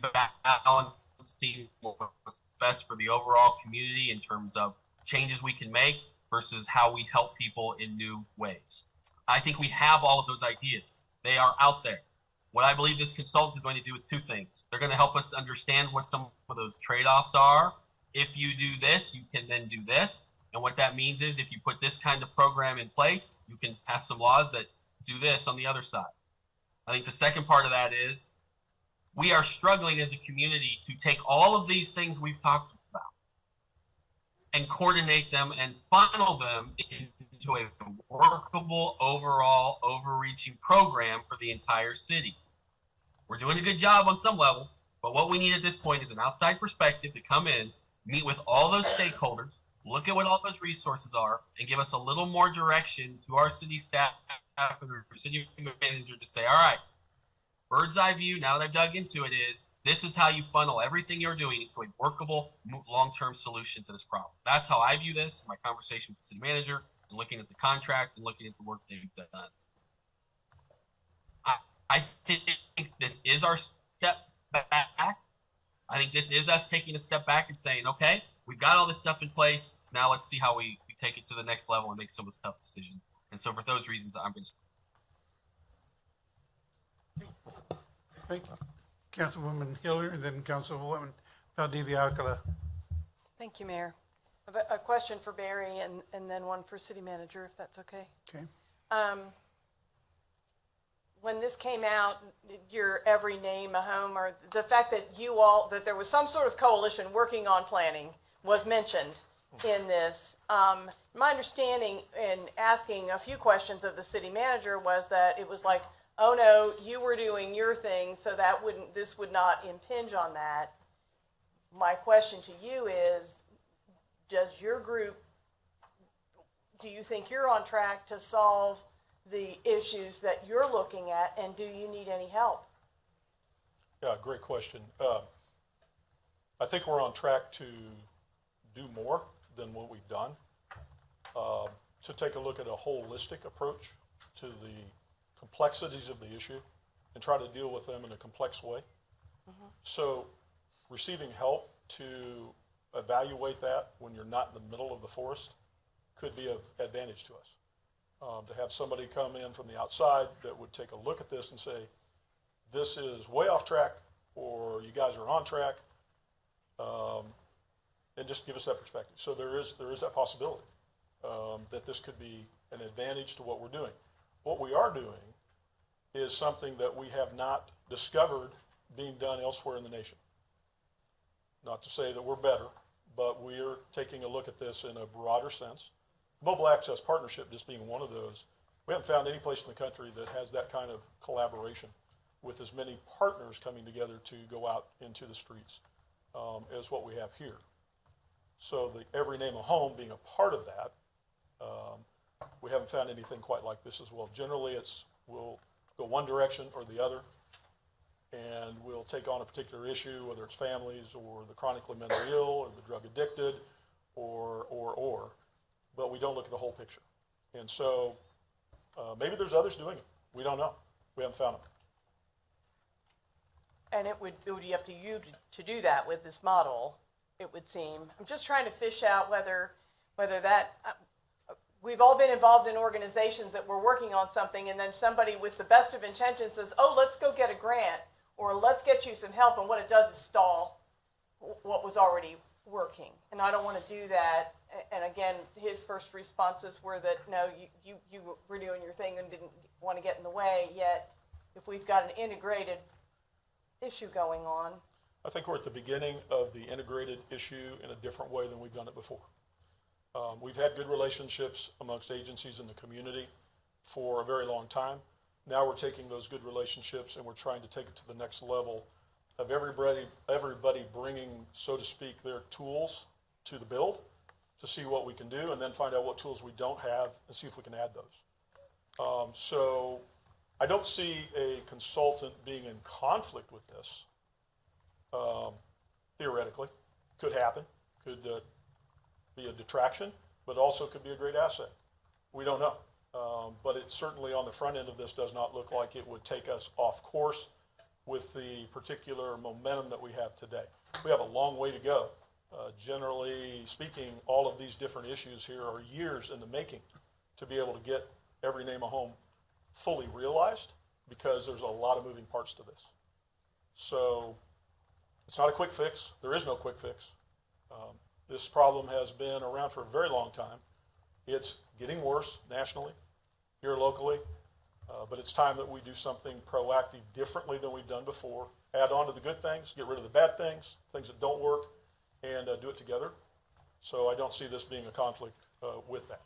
balancing what's best for the overall community in terms of changes we can make versus how we help people in new ways. I think we have all of those ideas. They are out there. What I believe this consultant is going to do is two things. They're going to help us understand what some of those trade-offs are. If you do this, you can then do this. And what that means is if you put this kind of program in place, you can pass some laws that do this on the other side. I think the second part of that is we are struggling as a community to take all of these things we've talked about and coordinate them and funnel them into a workable, overall, overreaching program for the entire city. We're doing a good job on some levels, but what we need at this point is an outside perspective to come in, meet with all those stakeholders, look at what all those resources are, and give us a little more direction to our city staff and our city manager to say, all right, bird's eye view, now that I've dug into it, is this is how you funnel everything you're doing into a workable, long-term solution to this problem. That's how I view this, my conversation with the city manager, and looking at the contract and looking at the work they've done. I think this is our step back. I think this is us taking a step back and saying, okay, we've got all this stuff in place. Now let's see how we take it to the next level and make some of those tough decisions. And so for those reasons, I'm going to... Thank you. Councilwoman Hiller, and then Councilwoman Valdivia Alcala. Thank you, Mayor. I have a question for Barry and then one for City Manager, if that's okay. Okay. When this came out, your every name a home, or the fact that there was some sort of coalition working on planning was mentioned in this. My understanding in asking a few questions of the city manager was that it was like, oh no, you were doing your thing, so this would not impinge on that. My question to you is, does your group, do you think you're on track to solve the issues that you're looking at, and do you need any help? Yeah, great question. I think we're on track to do more than what we've done, to take a look at a holistic approach to the complexities of the issue and try to deal with them in a complex way. Mm-hmm. So receiving help to evaluate that when you're not in the middle of the forest could be of advantage to us. To have somebody come in from the outside that would take a look at this and say, this is way off track, or you guys are on track, and just give us that perspective. So there is that possibility that this could be an advantage to what we're doing. What we are doing is something that we have not discovered being done elsewhere in the nation. Not to say that we're better, but we're taking a look at this in a broader sense. Mobile Access Partnership just being one of those. We haven't found any place in the country that has that kind of collaboration with as many partners coming together to go out into the streets as what we have here. So the Every Name a Home being a part of that, we haven't found anything quite like this as well. Generally, we'll go one direction or the other, and we'll take on a particular issue, whether it's families or the chronically mentally ill or the drug addicted or, but we don't look at the whole picture. And so maybe there's others doing it. We don't know. We haven't found them. And it would be up to you to do that with this model, it would seem. I'm just trying to fish out whether that, we've all been involved in organizations that were working on something, and then somebody with the best of intentions says, oh, let's go get a grant, or let's get you some help, and what it does is stall what was already working. And I don't want to do that. And again, his first responses were that, no, you were doing your thing and didn't want to get in the way, yet if we've got an integrated issue going on. I think we're at the beginning of the integrated issue in a different way than we've done it before. We've had good relationships amongst agencies in the community for a very long time. Now we're taking those good relationships and we're trying to take it to the next level of everybody bringing, so to speak, their tools to the build to see what we can do, and then find out what tools we don't have and see if we can add those. So I don't see a consultant being in conflict with this. Theoretically, could happen, could be a detraction, but also could be a great asset. We don't know. But it certainly on the front end of this does not look like it would take us off course with the particular momentum that we have today. We have a long way to go. Generally speaking, all of these different issues here are years in the making to be able to get Every Name a Home fully realized, because there's a lot of moving parts to this. So it's not a quick fix. There is no quick fix. This problem has been around for a very long time. It's getting worse nationally, here locally, but it's time that we do something proactive differently than we've done before. Add on to the good things, get rid of the bad things, things that don't work, and do it together. So I don't see this being a conflict with that.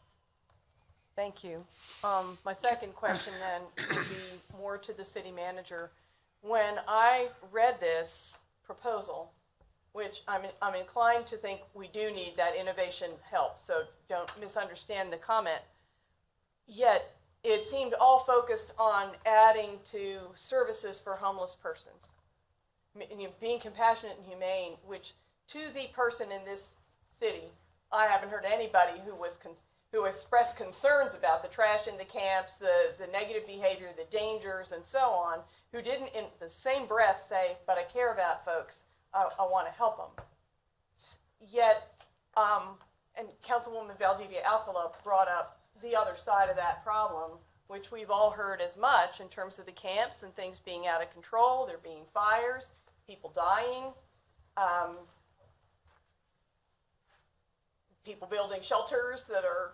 Thank you. My second question then would be more to the city manager. When I read this proposal, which I'm inclined to think we do need that innovation help, so don't misunderstand the comment, yet it seemed all focused on adding to services for homeless persons. Being compassionate and humane, which to the person in this city, I haven't heard anybody who expressed concerns about the trash in the camps, the negative behavior, the dangers, and so on, who didn't in the same breath say, but I care about folks, I want to help them. Yet, and Councilwoman Valdivia Alcala brought up the other side of that problem, which we've all heard as much in terms of the camps and things being out of control, there being fires, people dying, people building shelters that are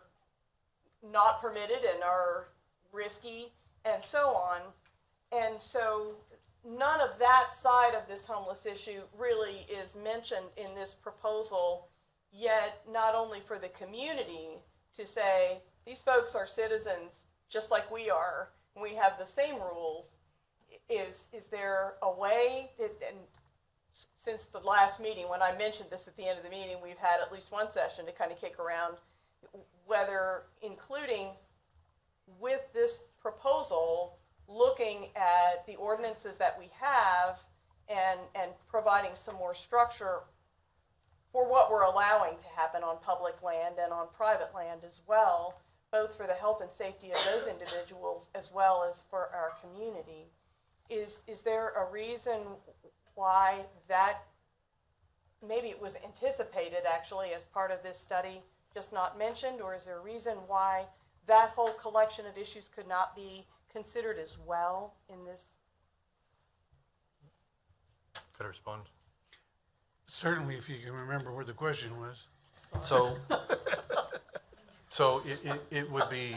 not permitted and are risky, and so on. And so none of that side of this homeless issue really is mentioned in this proposal, yet not only for the community to say, these folks are citizens just like we are, and we have the same rules. Is there a way that, and since the last meeting, when I mentioned this at the end of the meeting, we've had at least one session to kind of kick around whether including with this proposal, looking at the ordinances that we have and providing some more structure for what we're allowing to happen on public land and on private land as well, both for the health and safety of those individuals as well as for our community. Is there a reason why that, maybe it was anticipated actually as part of this study, just not mentioned, or is there a reason why that whole collection of issues could not be considered as well in this? Could I respond? Certainly, if you can remember what the question was. So it would be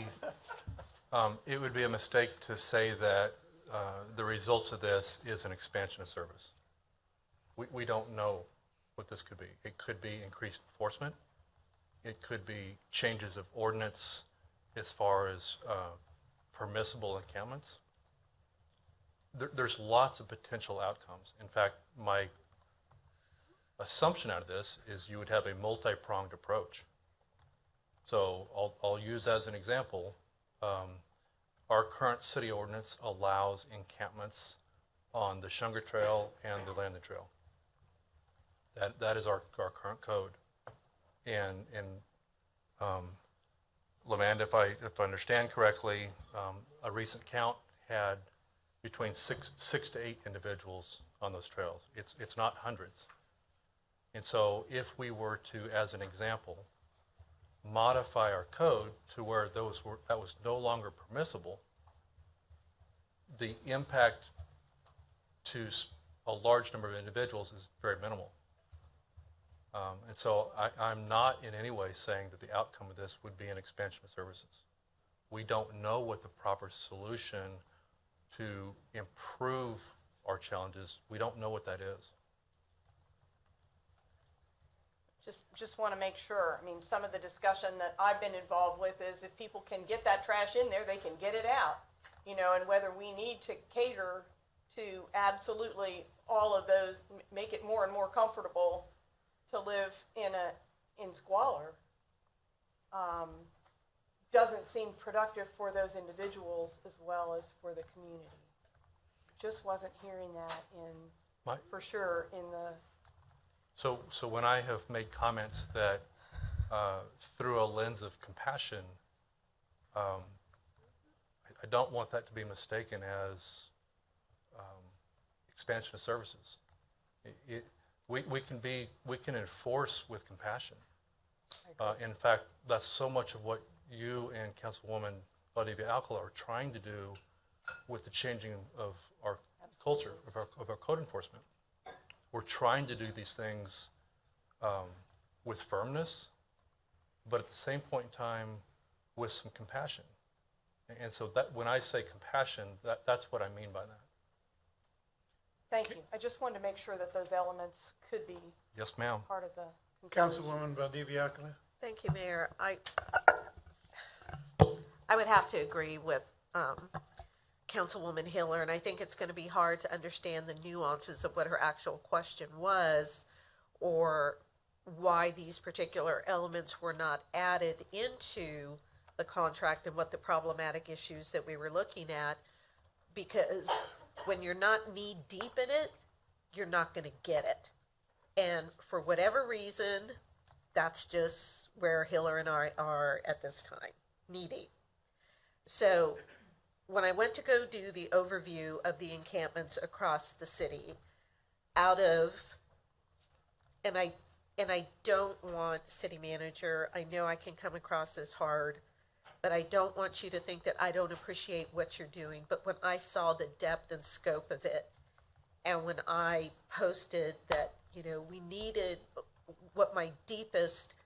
a mistake to say that the results of this is an expansion of service. We don't know what this could be. It could be increased enforcement. It could be changes of ordinance as far as permissible encampments. There's lots of potential outcomes. In fact, my assumption out of this is you would have a multi-pronged approach. So I'll use as an example, our current city ordinance allows encampments on the Shunga Trail and the Landing Trail. That is our current code. And Lamanda, if I understand correctly, a recent count had between six to eight individuals on those trails. It's not hundreds. And so if we were to, as an example, modify our code to where that was no longer permissible, the impact to a large number of individuals is very minimal. And so I'm not in any way saying that the outcome of this would be an expansion of services. We don't know what the proper solution to improve our challenges. We don't know what that is. Just want to make sure. I mean, some of the discussion that I've been involved with is if people can get that trash in there, they can get it out. And whether we need to cater to absolutely all of those, make it more and more comfortable to live in squalor, doesn't seem productive for those individuals as well as for the community. Just wasn't hearing that for sure in the. So when I have made comments that through a lens of compassion, I don't want that to be mistaken as expansion of services. We can enforce with compassion. In fact, that's so much of what you and Councilwoman Valdivia Alcala are trying to do with the changing of our culture, of our code enforcement. We're trying to do these things with firmness, but at the same point in time, with some compassion. And so that when I say compassion, that's what I mean by that. Thank you. I just wanted to make sure that those elements could be Yes, ma'am. part of the consideration. Councilwoman Valdivia Alcala? Thank you, Mayor. I would have to agree with Councilwoman Hiller, and I think it's going to be hard to understand the nuances of what her actual question was or why these particular elements were not added into the contract and what the problematic issues that we were looking at, because when you're not knee deep in it, you're not going to get it. And for whatever reason, that's just where Hiller and I are at this time, knee deep. So when I went to go do the overview of the encampments across the city, and I don't want, city manager, I know I can come across as hard, but I don't want you to think that I don't appreciate what you're doing. But when I saw the depth and scope of it, and when I posted that, we needed, what my deepest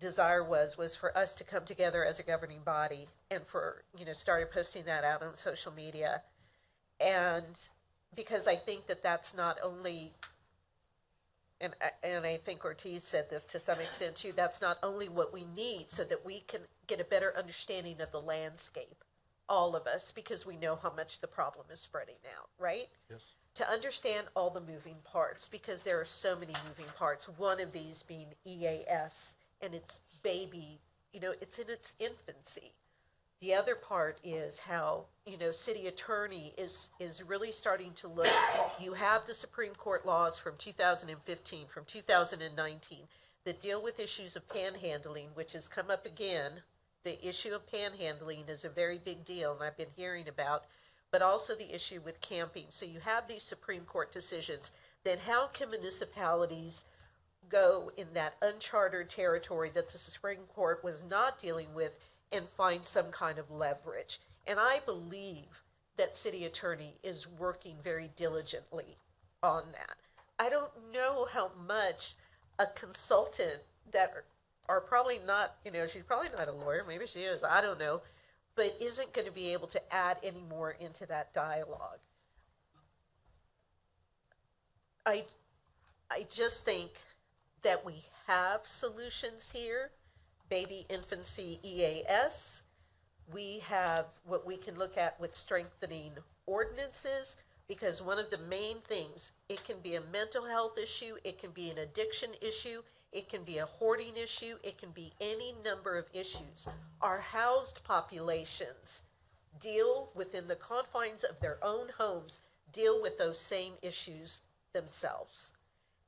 desire was for us to come together as a governing body, and started posting that out on social media. And because I think that that's not only, and I think Ortiz said this to some extent too, that's not only what we need so that we can get a better understanding of the landscape, all of us, because we know how much the problem is spreading out, right? Yes. To understand all the moving parts, because there are so many moving parts, one of these being EAS and its baby, it's in its infancy. The other part is how, city attorney is really starting to look. You have the Supreme Court laws from 2015, from 2019, that deal with issues of panhandling, which has come up again. The issue of panhandling is a very big deal, and I've been hearing about, but also the issue with camping. So you have these Supreme Court decisions. Then how can municipalities go in that uncharted territory that the Supreme Court was not dealing with and find some kind of leverage? And I believe that city attorney is working very diligently on that. I don't know how much a consultant that are probably not, she's probably not a lawyer, maybe she is, I don't know, but isn't going to be able to add any more into that dialogue. I just think that we have solutions here. Baby infancy EAS. We have what we can look at with strengthening ordinances, because one of the main things, it can be a mental health issue, it can be an addiction issue, it can be a hoarding issue, it can be any number of issues. Our housed populations deal within the confines of their own homes, deal with those same issues themselves.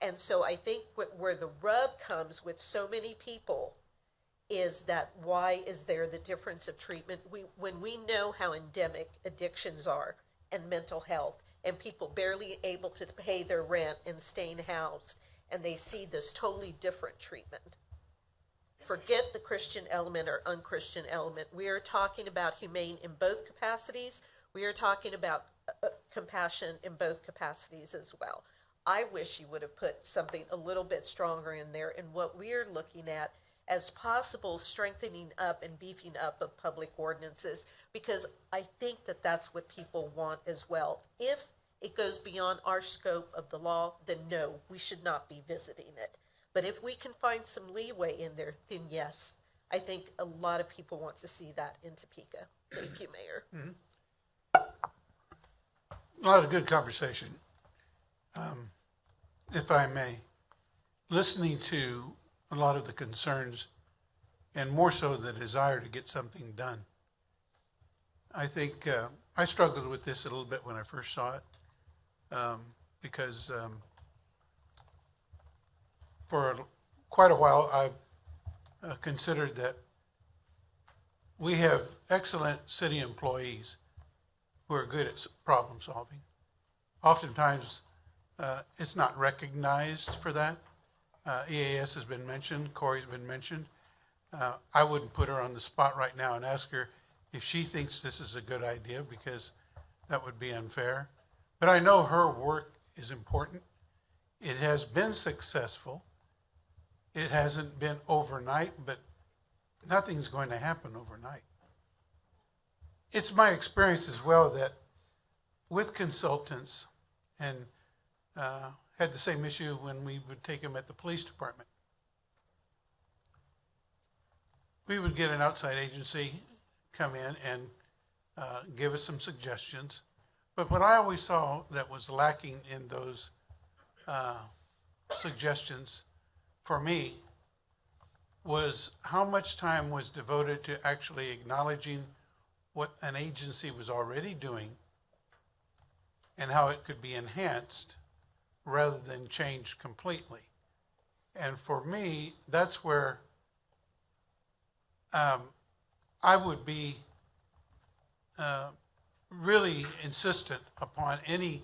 And so I think where the rub comes with so many people is that why is there the difference of treatment? When we know how endemic addictions are and mental health, and people barely able to pay their rent and staying housed, and they see this totally different treatment. Forget the Christian element or unchristian element. We are talking about humane in both capacities. We are talking about compassion in both capacities as well. I wish you would have put something a little bit stronger in there in what we are looking at as possible strengthening up and beefing up of public ordinances, because I think that that's what people want as well. If it goes beyond our scope of the law, then no, we should not be visiting it. But if we can find some leeway in there, then yes, I think a lot of people want to see that in Topeka. Thank you, Mayor. A lot of good conversation. If I may, listening to a lot of the concerns and more so the desire to get something done. I think I struggled with this a little bit when I first saw it because for quite a while I've considered that we have excellent city employees who are good at problem solving. Oftentimes it's not recognized for that. EAS has been mentioned, Corey's been mentioned. I wouldn't put her on the spot right now and ask her if she thinks this is a good idea, because that would be unfair. But I know her work is important. It has been successful. It hasn't been overnight, but nothing's going to happen overnight. It's my experience as well that with consultants, and had the same issue when we would take them at the police department. We would get an outside agency come in and give us some suggestions. But what I always saw that was lacking in those suggestions for me was how much time was devoted to actually acknowledging what an agency was already doing and how it could be enhanced rather than changed completely. And for me, that's where I would be really insistent upon any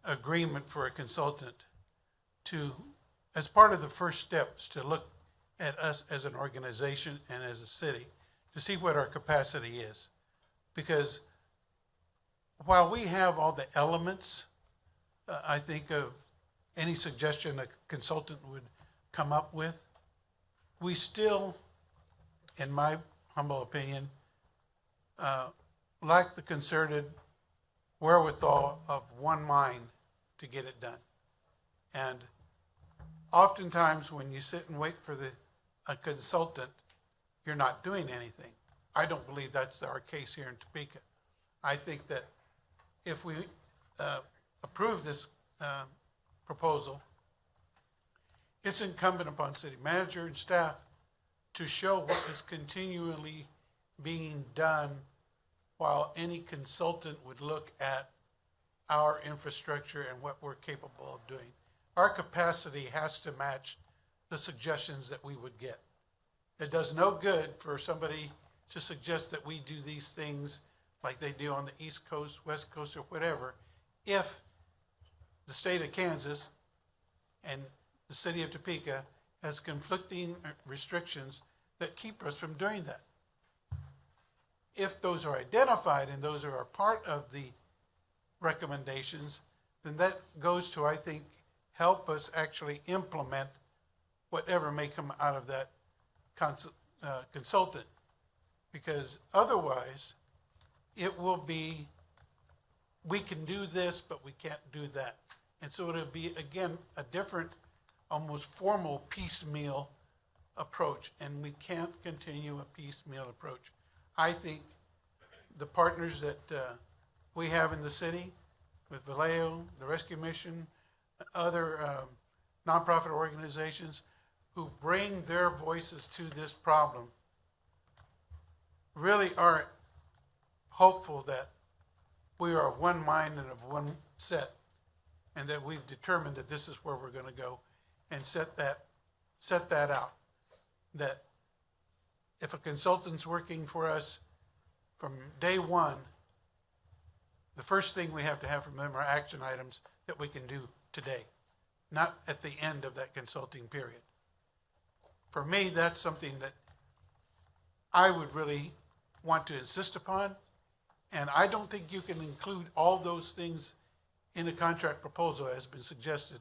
agreement for a consultant to, as part of the first steps, to look at us as an organization and as a city to see what our capacity is. Because while we have all the elements, I think of any suggestion a consultant would come up with, we still, in my humble opinion, lack the concerted wherewithal of one mind to get it done. And oftentimes when you sit and wait for a consultant, you're not doing anything. I don't believe that's our case here in Topeka. I think that if we approve this proposal, it's incumbent upon city manager and staff to show what is continually being done while any consultant would look at our infrastructure and what we're capable of doing. Our capacity has to match the suggestions that we would get. It does no good for somebody to suggest that we do these things like they do on the East Coast, West Coast, or whatever, if the state of Kansas and the city of Topeka has conflicting restrictions that keep us from doing that. If those are identified and those are a part of the recommendations, then that goes to, I think, help us actually implement whatever may come out of that consultant. Because otherwise, it will be, we can do this, but we can't do that. And so it'll be, again, a different, almost formal piecemeal approach, and we can't continue a piecemeal approach. I think the partners that we have in the city, with Vallejo, the Rescue Mission, other nonprofit organizations who bring their voices to this problem, really are hopeful that we are of one mind and of one set, and that we've determined that this is where we're gonna go, and set that out. That if a consultant's working for us from day one, the first thing we have to have from them are action items that we can do today, not at the end of that consulting period. For me, that's something that I would really want to insist upon, and I don't think you can include all those things in a contract proposal as has been suggested.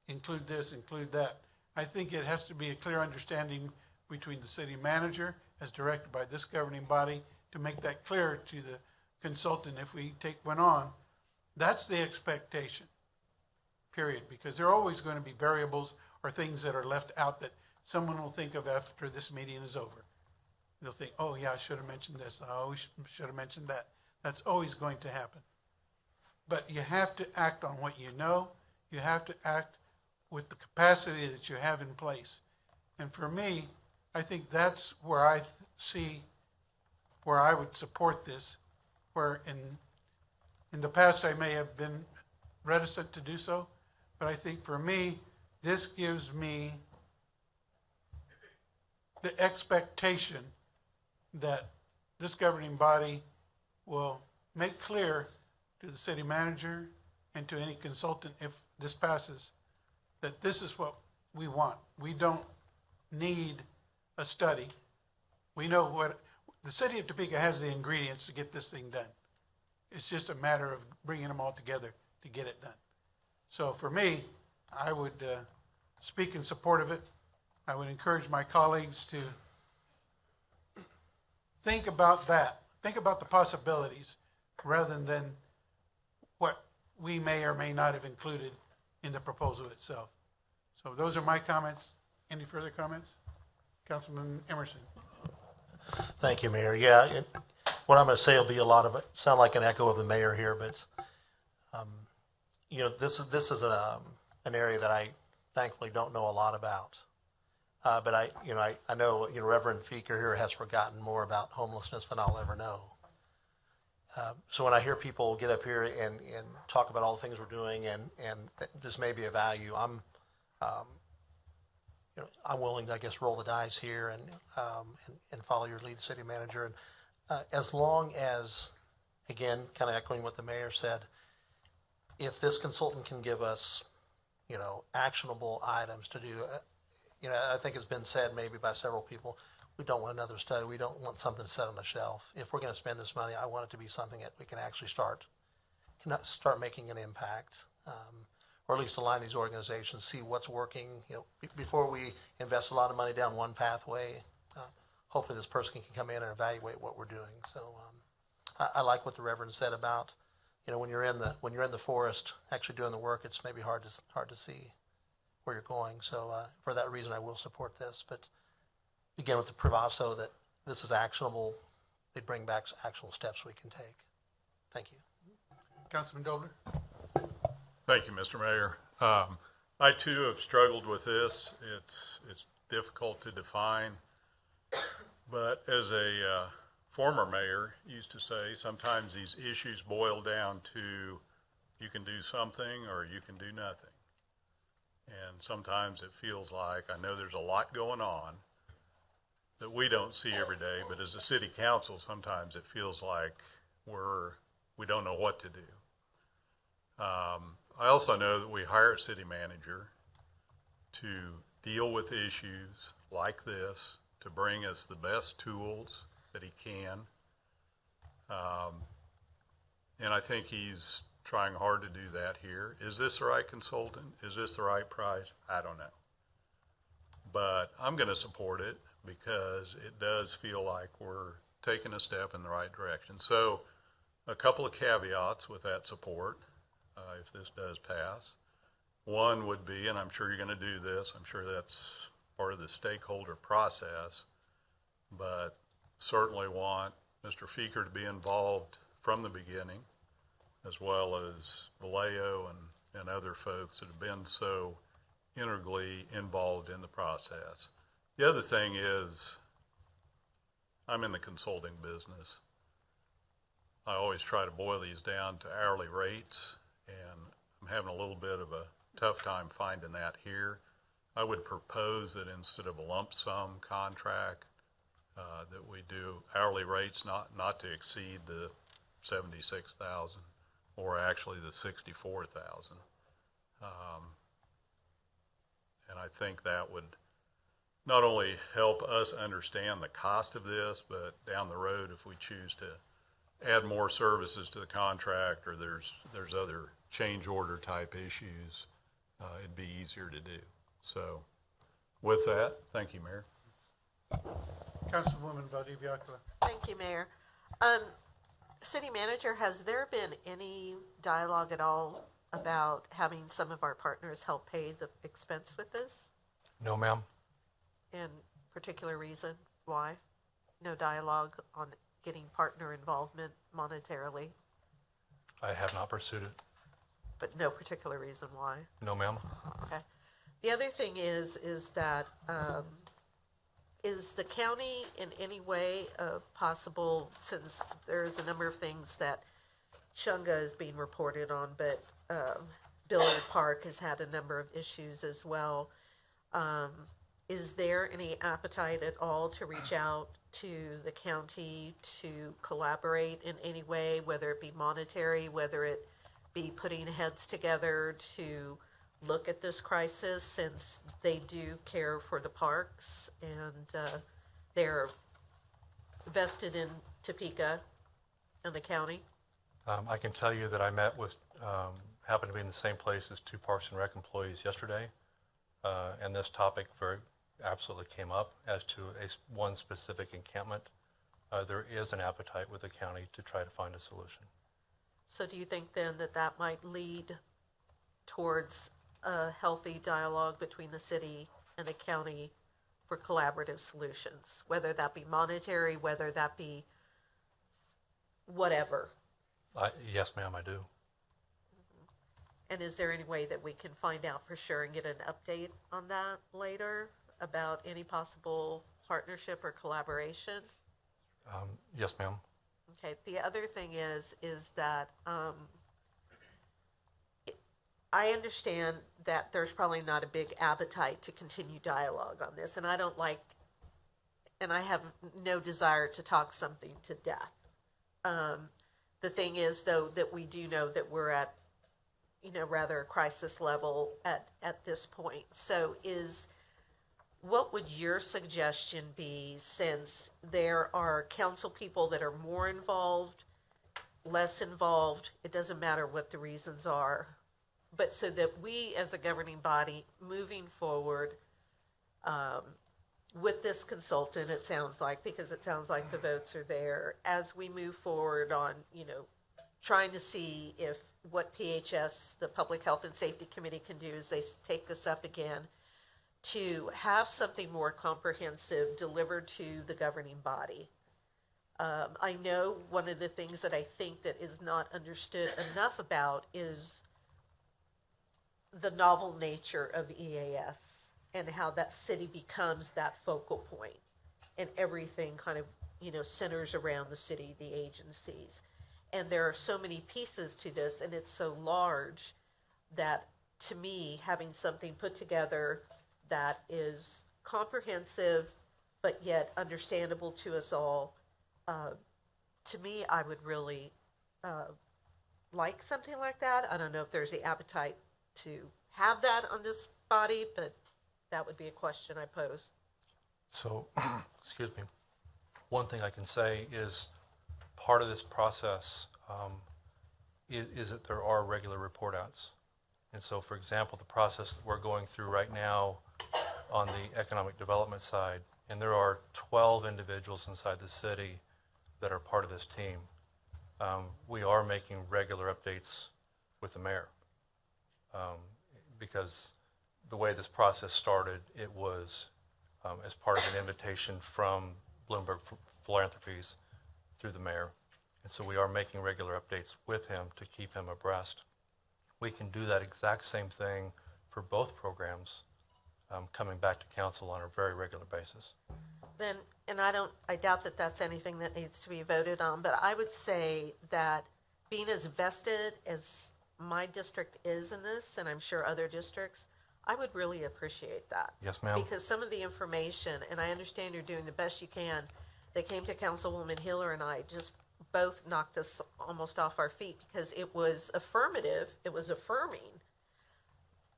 Include this, include that. I think it has to be a clear understanding between the city manager, as directed by this governing body, to make that clear to the consultant if we take one on. That's the expectation, period, because there are always going to be variables or things that are left out that someone will think of after this meeting is over. They'll think, oh yeah, I should have mentioned this, oh, we should have mentioned that. That's always going to happen. But you have to act on what you know. You have to act with the capacity that you have in place. And for me, I think that's where I see where I would support this, where in the past I may have been reticent to do so, but I think for me, this gives me the expectation that this governing body will make clear to the city manager and to any consultant, if this passes, that this is what we want. We don't need a study. We know what, the city of Topeka has the ingredients to get this thing done. It's just a matter of bringing them all together to get it done. So for me, I would speak in support of it. I would encourage my colleagues to think about that. Think about the possibilities rather than what we may or may not have included in the proposal itself. So those are my comments. Any further comments? Councilman Emerson. Thank you, Mayor. Yeah, what I'm going to say will be a lot of it, sound like an echo of the mayor here, but, this is an area that I thankfully don't know a lot about. But I know, Reverend Feeker here has forgotten more about homelessness than I'll ever know. So when I hear people get up here and talk about all the things we're doing and this may be a value, I'm willing to, I guess, roll the dice here and follow your lead, city manager. And as long as, again, kind of echoing what the mayor said, if this consultant can give us, actionable items to do, I think it's been said maybe by several people, we don't want another study. We don't want something to sit on the shelf. If we're going to spend this money, I want it to be something that we can actually start making an impact, or at least align these organizations, see what's working. Before we invest a lot of money down one pathway, hopefully this person can come in and evaluate what we're doing. So I like what the Reverend said about, when you're in the forest actually doing the work, it's maybe hard to see where you're going. So for that reason, I will support this. But again, with the proviso that this is actionable, they bring back actual steps we can take. Thank you. Councilman Dobler. Thank you, Mr. Mayor. I too have struggled with this. It's difficult to define, but as a former mayor used to say, sometimes these issues boil down to you can do something or you can do nothing. And sometimes it feels like, I know there's a lot going on that we don't see every day, but as a city council, sometimes it feels like we don't know what to do. I also know that we hire a city manager to deal with issues like this, to bring us the best tools that he can. And I think he's trying hard to do that here. Is this the right consultant? Is this the right price? I don't know. But I'm going to support it because it does feel like we're taking a step in the right direction. So a couple of caveats with that support, if this does pass. One would be, and I'm sure you're going to do this, I'm sure that's part of the stakeholder process, but certainly want Mr. Feeker to be involved from the beginning, as well as Vallejo and other folks that have been so integrally involved in the process. The other thing is, I'm in the consulting business. I always try to boil these down to hourly rates, and I'm having a little bit of a tough time finding that here. I would propose that instead of a lump sum contract, that we do hourly rates not to exceed the 76,000 or actually the 64,000. And I think that would not only help us understand the cost of this, but down the road, if we choose to add more services to the contract or there's other change order type issues, it'd be easier to do. So with that, thank you, Mayor. Councilwoman Valdivia Acula. Thank you, Mayor. City Manager, has there been any dialogue at all about having some of our partners help pay the expense with this? No, ma'am. And particular reason why? No dialogue on getting partner involvement monetarily, I have not pursued it. but no particular reason why? No, ma'am. Okay. The other thing is that, is the county in any way possible, since there's a number of things that Shunga is being reported on, but Billard Park has had a number of issues as well. Is there any appetite at all to reach out to the county to collaborate in any way, whether it be monetary, whether it be putting heads together to look at this crisis, since they do care for the parks and they're vested in Topeka and the county? I can tell you that I met with, happened to be in the same place as two Parks and Rec employees yesterday, and this topic absolutely came up as to one specific encampment. There is an appetite with the county to try to find a solution. So do you think then that that might lead towards a healthy dialogue between the city and the county for collaborative solutions, whether that be monetary, whether that be whatever? Yes, ma'am, I do. And is there any way that we can find out for sure and get an update on that later about any possible partnership or collaboration? Yes, ma'am. Okay, the other thing is that I understand that there's probably not a big appetite to continue dialogue on this, and I have no desire to talk something to death. The thing is, though, that we do know that we're at, rather a crisis level at this point. So what would your suggestion be, since there are council people that are more involved, less involved, it doesn't matter what the reasons are, but so that we as a governing body moving forward with this consultant, it sounds like, because it sounds like the votes are there, as we move forward on, trying to see if what PHS, the Public Health and Safety Committee, can do is they take this up again, to have something more comprehensive delivered to the governing body. I know one of the things that I think that is not understood enough about is the novel nature of EAS and how that city becomes that focal point, and everything kind of, centers around the city, the agencies. And there are so many pieces to this, and it's so large that, to me, having something put together that is comprehensive but yet understandable to us all, to me, I would really like something like that. I don't know if there's the appetite to have that on this body, but that would be a question I pose. So, excuse me, one thing I can say is part of this process is that there are regular report outs. And so, for example, the process that we're going through right now on the economic development side, and there are 12 individuals inside the city that are part of this team. We are making regular updates with the mayor. Because the way this process started, it was as part of an invitation from Bloomberg Philanthropies through the mayor. And so we are making regular updates with him to keep him abreast. We can do that exact same thing for both programs, coming back to council on a very regular basis. Then, and I doubt that that's anything that needs to be voted on, but I would say that being as vested as my district is in this, and I'm sure other districts, I would really appreciate that. Yes, ma'am. Because some of the information, and I understand you're doing the best you can, they came to Councilwoman Hiller and I, just both knocked us almost off our feet because it was affirmative, it was affirming,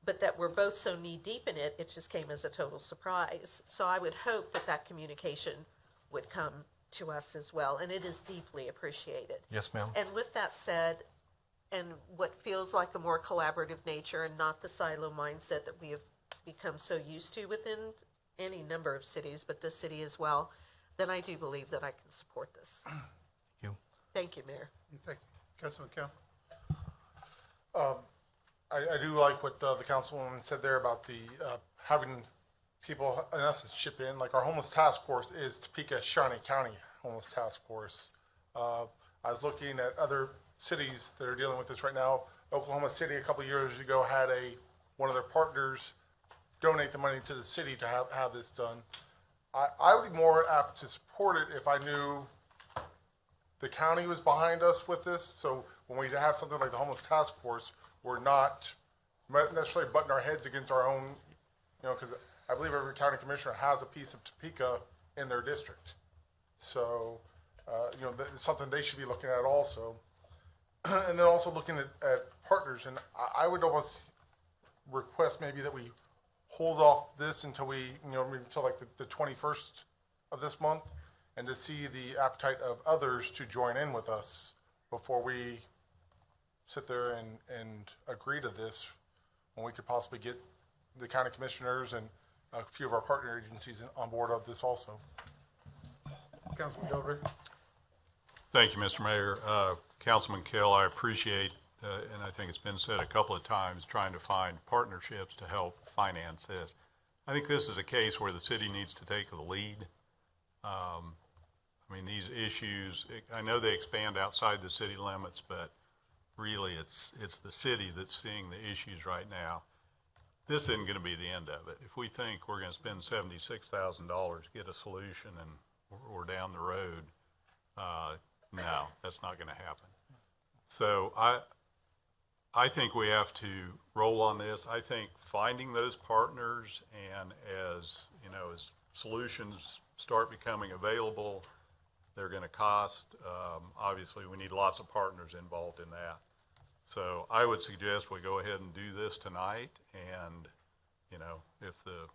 but that we're both so knee-deep in it, it just came as a total surprise. So I would hope that that communication would come to us as well, and it is deeply appreciated. Yes, ma'am. And with that said, and what feels like a more collaborative nature and not the silo mindset that we have become so used to within any number of cities, but this city as well, then I do believe that I can support this. Thank you. Thank you, Mayor. Thank you. Councilman Kell? I do like what the councilwoman said there about the having people, in essence, chip in. Like our homeless task force is Topeka Shawnee County Homeless Task Force. I was looking at other cities that are dealing with this right now. Oklahoma City a couple of years ago had one of their partners donate the money to the city to have this done. I would be more apt to support it if I knew the county was behind us with this. So when we have something like the homeless task force, we're not necessarily butting our heads against our own, because I believe every county commissioner has a piece of Topeka in their district. So, that's something they should be looking at also. And then also looking at partners. And I would almost request maybe that we hold off this until maybe until like the 21st of this month, and to see the appetite of others to join in with us before we sit there and agree to this, when we could possibly get the county commissioners and a few of our partner agencies on board of this also. Councilman Goldberg? Thank you, Mr. Mayor. Councilman Kell, I appreciate, and I think it's been said a couple of times, trying to find partnerships to help finance this. I think this is a case where the city needs to take the lead. These issues, I know they expand outside the city limits, but really it's the city that's seeing the issues right now. This isn't going to be the end of it. If we think we're going to spend $76,000, get a solution, and we're down the road, no, that's not going to happen. So I think we have to roll on this. I think finding those partners, and as solutions start becoming available, they're going to cost. Obviously, we need lots of partners involved in that. So I would suggest we go ahead and do this tonight, and if the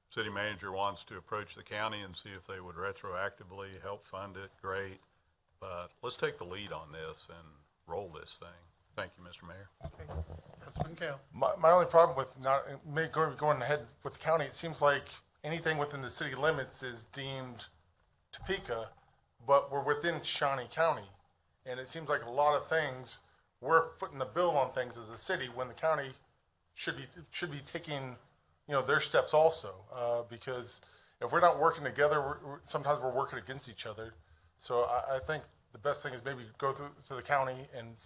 city manager wants to approach the county and see if they would retroactively help fund it, great. But let's take the lead on this and roll this thing. Thank you, Mr. Mayor. Okay. Councilman Kell? My only problem with not going ahead with the county, it seems like anything within the city limits is deemed Topeka, but we're within Shawnee County. And it seems like a lot of things, we're footing the bill on things as a city when the county should be taking, their steps also. Because if we're not working together, sometimes we're working against each other. So I think the best thing is maybe go through to the county and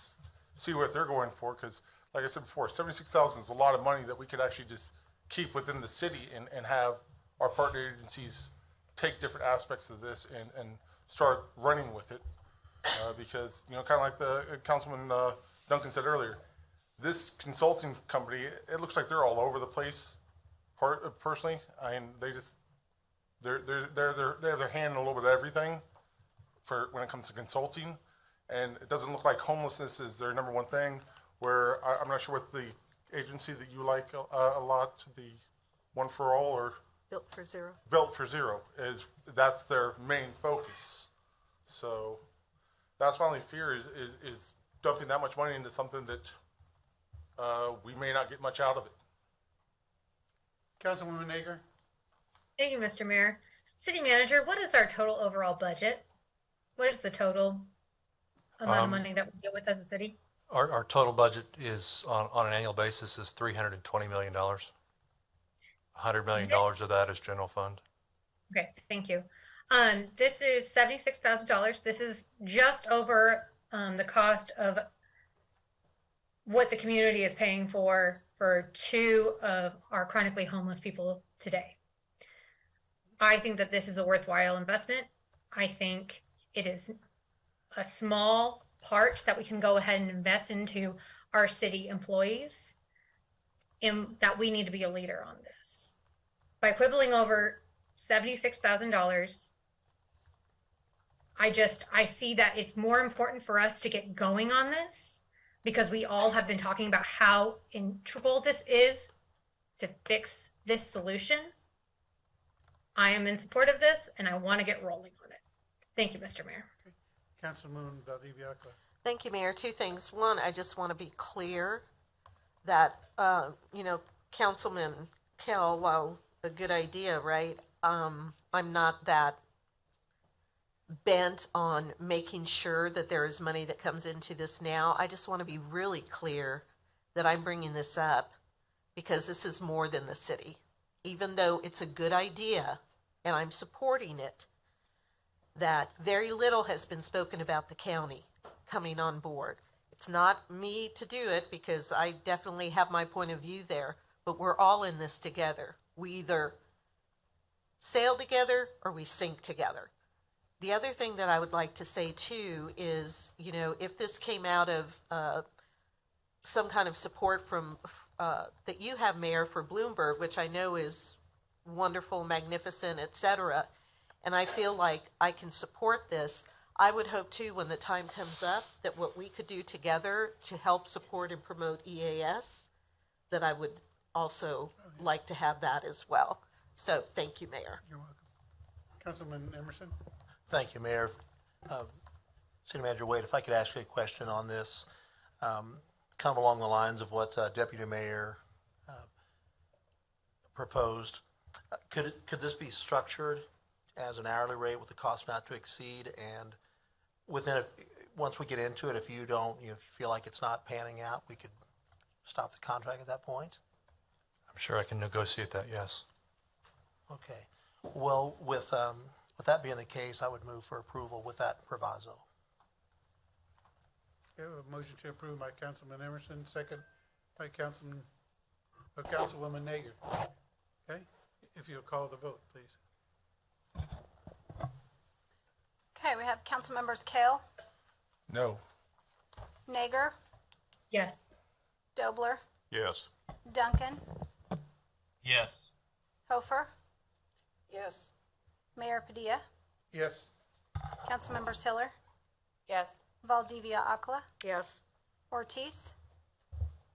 see what they're going for. Because like I said before, $76,000 is a lot of money that we could actually just keep within the city and have our partner agencies take different aspects of this and start running with it. Because, kind of like the Councilman Duncan said earlier, this consulting company, it looks like they're all over the place. Personally, they have their hand in a little bit of everything for when it comes to consulting, and it doesn't look like homelessness is their number one thing. Where I'm not sure what the agency that you like a lot, the One for All or Built for Zero. Built for Zero, that's their main focus. So that's my only fear is dumping that much money into something that we may not get much out of it. Councilwoman Nager? Thank you, Mr. Mayor. City Manager, what is our total overall budget? What is the total amount of money that we get with as a city? Our total budget is, on an annual basis, is $320 million. $100 million of that is general fund. Okay, thank you. This is $76,000. This is just over the cost of what the community is paying for two of our chronically homeless people today. I think that this is a worthwhile investment. I think it is a small part that we can go ahead and invest into our city employees, and that we need to be a leader on this. By quibbling over $76,000, I see that it's more important for us to get going on this, because we all have been talking about how integral this is to fix this solution. I am in support of this, and I want to get rolling on it. Thank you, Mr. Mayor. Councilwoman Valdivia Alcala. Thank you, Mayor. Two things. One, I just want to be clear that, Councilman Kell, while a good idea, right? I'm not that bent on making sure that there is money that comes into this now. I just want to be really clear that I'm bringing this up because this is more than the city. Even though it's a good idea and I'm supporting it, that very little has been spoken about the county coming on board. It's not me to do it because I definitely have my point of view there, but we're all in this together. We either sail together or we sink together. The other thing that I would like to say too is, if this came out of some kind of support from that you have, Mayor, for Bloomberg, which I know is wonderful, magnificent, etc., and I feel like I can support this, I would hope too, when the time comes up, that what we could do together to help support and promote EAS, that I would also like to have that as well. So thank you, Mayor. You're welcome. Councilman Emerson? Thank you, Mayor. City Manager Wade, if I could ask you a question on this, kind of along the lines of what Deputy Mayor proposed. Could this be structured as an hourly rate with the cost not to exceed, and once we get into it, if you don't, if you feel like it's not panning out, we could stop the contract at that point? I'm sure I can negotiate that, yes. Okay. Well, with that being the case, I would move for approval with that proviso. Okay, we have a motion to approve by Councilman Emerson, second by Councilwoman Nager. Okay, if you'll call the vote, please. Okay, we have council members Kale, No. Nager, Yes. Dobler, Yes. Duncan, Yes. Hofer, Yes. Mayor Padilla, Yes. council members Hiller, Yes. Valdivia Akla, Yes. Ortiz,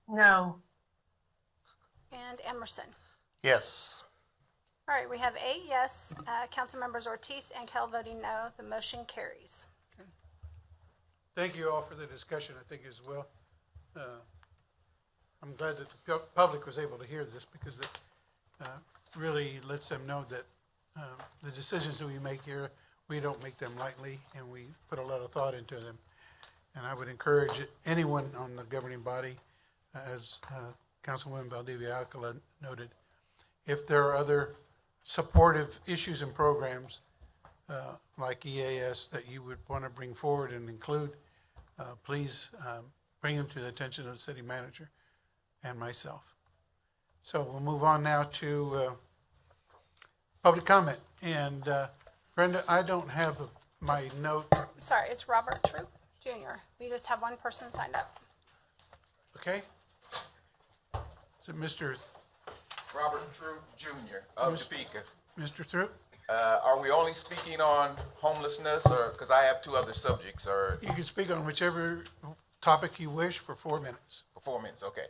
No. and Emerson. Yes. All right, we have 8 yes, council members Ortiz and Kell voting no. The motion carries. Thank you all for the discussion, I think, as well. I'm glad that the public was able to hear this because it really lets them know that the decisions that we make here, we don't make them lightly, and we put a lot of thought into them. And I would encourage anyone on the governing body, as Councilwoman Valdivia Alcala noted, if there are other supportive issues and programs like EAS that you would want to bring forward and include, please bring them to the attention of the city manager and myself. So we'll move on now to public comment. And Brenda, I don't have my note. Sorry, it's Robert Troop Jr. We just have one person signed up. Okay? So Mr. Robert Troop Jr. of Topeka. Mr. Throop, Are we only speaking on homelessness, or, because I have 2 other subjects, or you can speak on whichever topic you wish for 4 minutes. for 4 minutes, okay.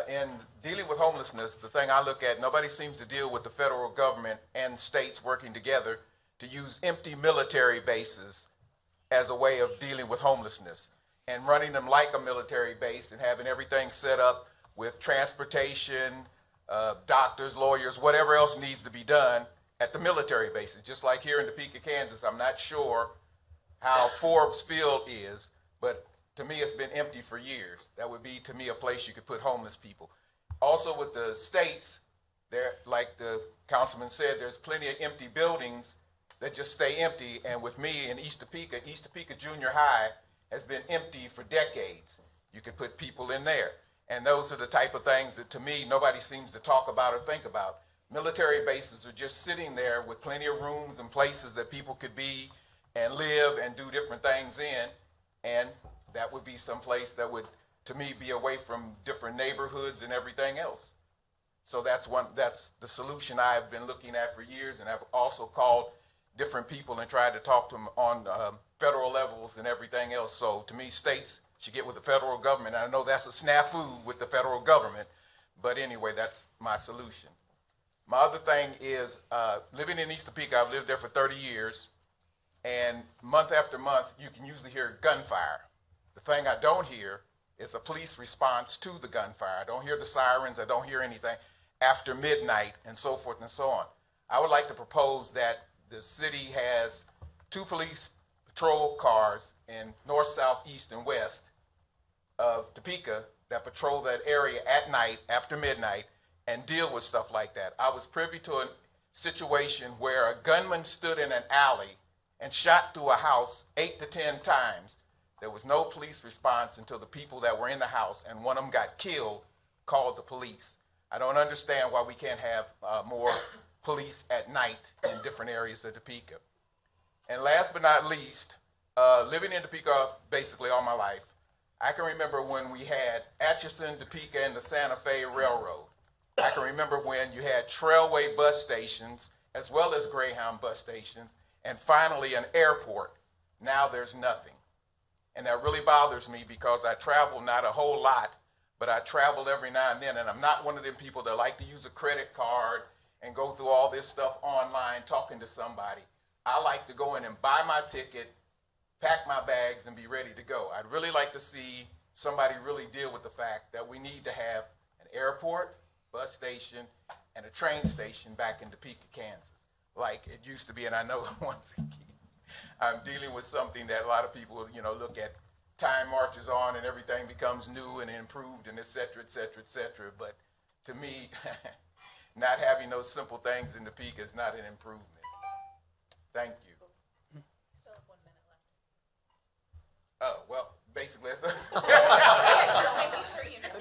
In dealing with homelessness, the thing I look at, nobody seems to deal with the federal government and states working together to use empty military bases as a way of dealing with homelessness and running them like a military base and having everything set up with transportation, doctors, lawyers, whatever else needs to be done at the military bases. Just like here in Topeka, Kansas, I'm not sure how Forbes Field is, but to me, it's been empty for years. That would be, to me, a place you could put homeless people. Also with the states, there, like the councilman said, there's plenty of empty buildings that just stay empty. And with me in East Topeka Junior High has been empty for decades. You could put people in there. And those are the type of things that, to me, nobody seems to talk about or think about. military bases are just sitting there with plenty of rooms and places that people could be and live and do different things in. And that would be some place that would, to me, be away from different neighborhoods and everything else. So that's the solution I've been looking at for years, and I've also called different people and tried to talk to them on federal levels and everything else. So to me, states should get with the federal government. I know that's a snafu with the federal government, but anyway, that's my solution. My other thing is living in East Topeka. I've lived there for 30 years, and month after month, you can usually hear gunfire. The thing I don't hear is a police response to the gunfire. I don't hear the sirens. I don't hear anything after midnight and so forth and so on. I would like to propose that the city has 2 police patrol cars in north, south, east, and west of Topeka that patrol that area at night after midnight and deal with stuff like that. I was privy to a situation where a gunman stood in an alley and shot through a house 8 to 10 times. There was no police response until the people that were in the house, and one of them got killed, called the police. I don't understand why we can't have more police at night in different areas of Topeka. And last but not least, living in Topeka basically all my life, I can remember when we had Atchison, Topeka, and the Santa Fe Railroad. I can remember when you had Trailway bus stations as well as Greyhound bus stations, and finally an airport. Now there's nothing. And that really bothers me because I travel not a whole lot, but I travel every now and then, and I'm not one of them people that like to use a credit card and go through all this stuff online talking to somebody. I like to go in and buy my ticket, pack my bags, and be ready to go. I'd really like to see somebody really deal with the fact that we need to have an airport, bus station, and a train station back in Topeka, Kansas, like it used to be. And I know once again, I'm dealing with something that a lot of people, look at. Time marches on and everything becomes new and improved and et cetera, et cetera, et cetera. But to me, not having those simple things in Topeka is not an improvement. Thank you. Still have 1 minute left. Oh, well, basically that's Just making sure you know.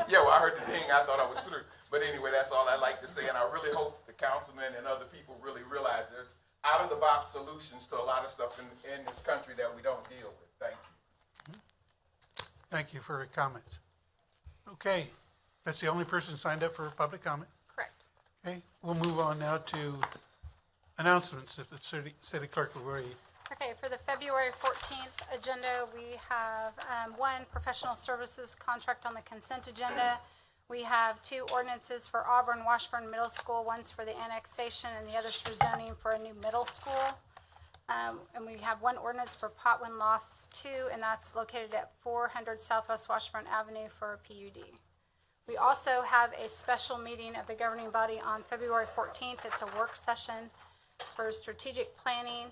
Yeah, well, I heard the ding. I thought I was through. But anyway, that's all I'd like to say. And I really hope the councilman and other people really realize there's out-of-the-box solutions to a lot of stuff in this country that we don't deal with. Thank you. Thank you for your comments. Okay, that's the only person signed up for public comment. Correct. Okay, we'll move on now to announcements, if the city clerk will read. Okay, for the February 14th agenda, we have 1 professional services contract on the consent agenda. We have 2 ordinances for Auburn Washburn Middle School. One's for the annexation and the other's for zoning for a new middle school. And we have 1 ordinance for Potwin Lofts 2, and that's located at 400 Southwest Washburn Avenue for a PUD. We also have a special meeting of the governing body on February 14th. It's a work session for strategic planning.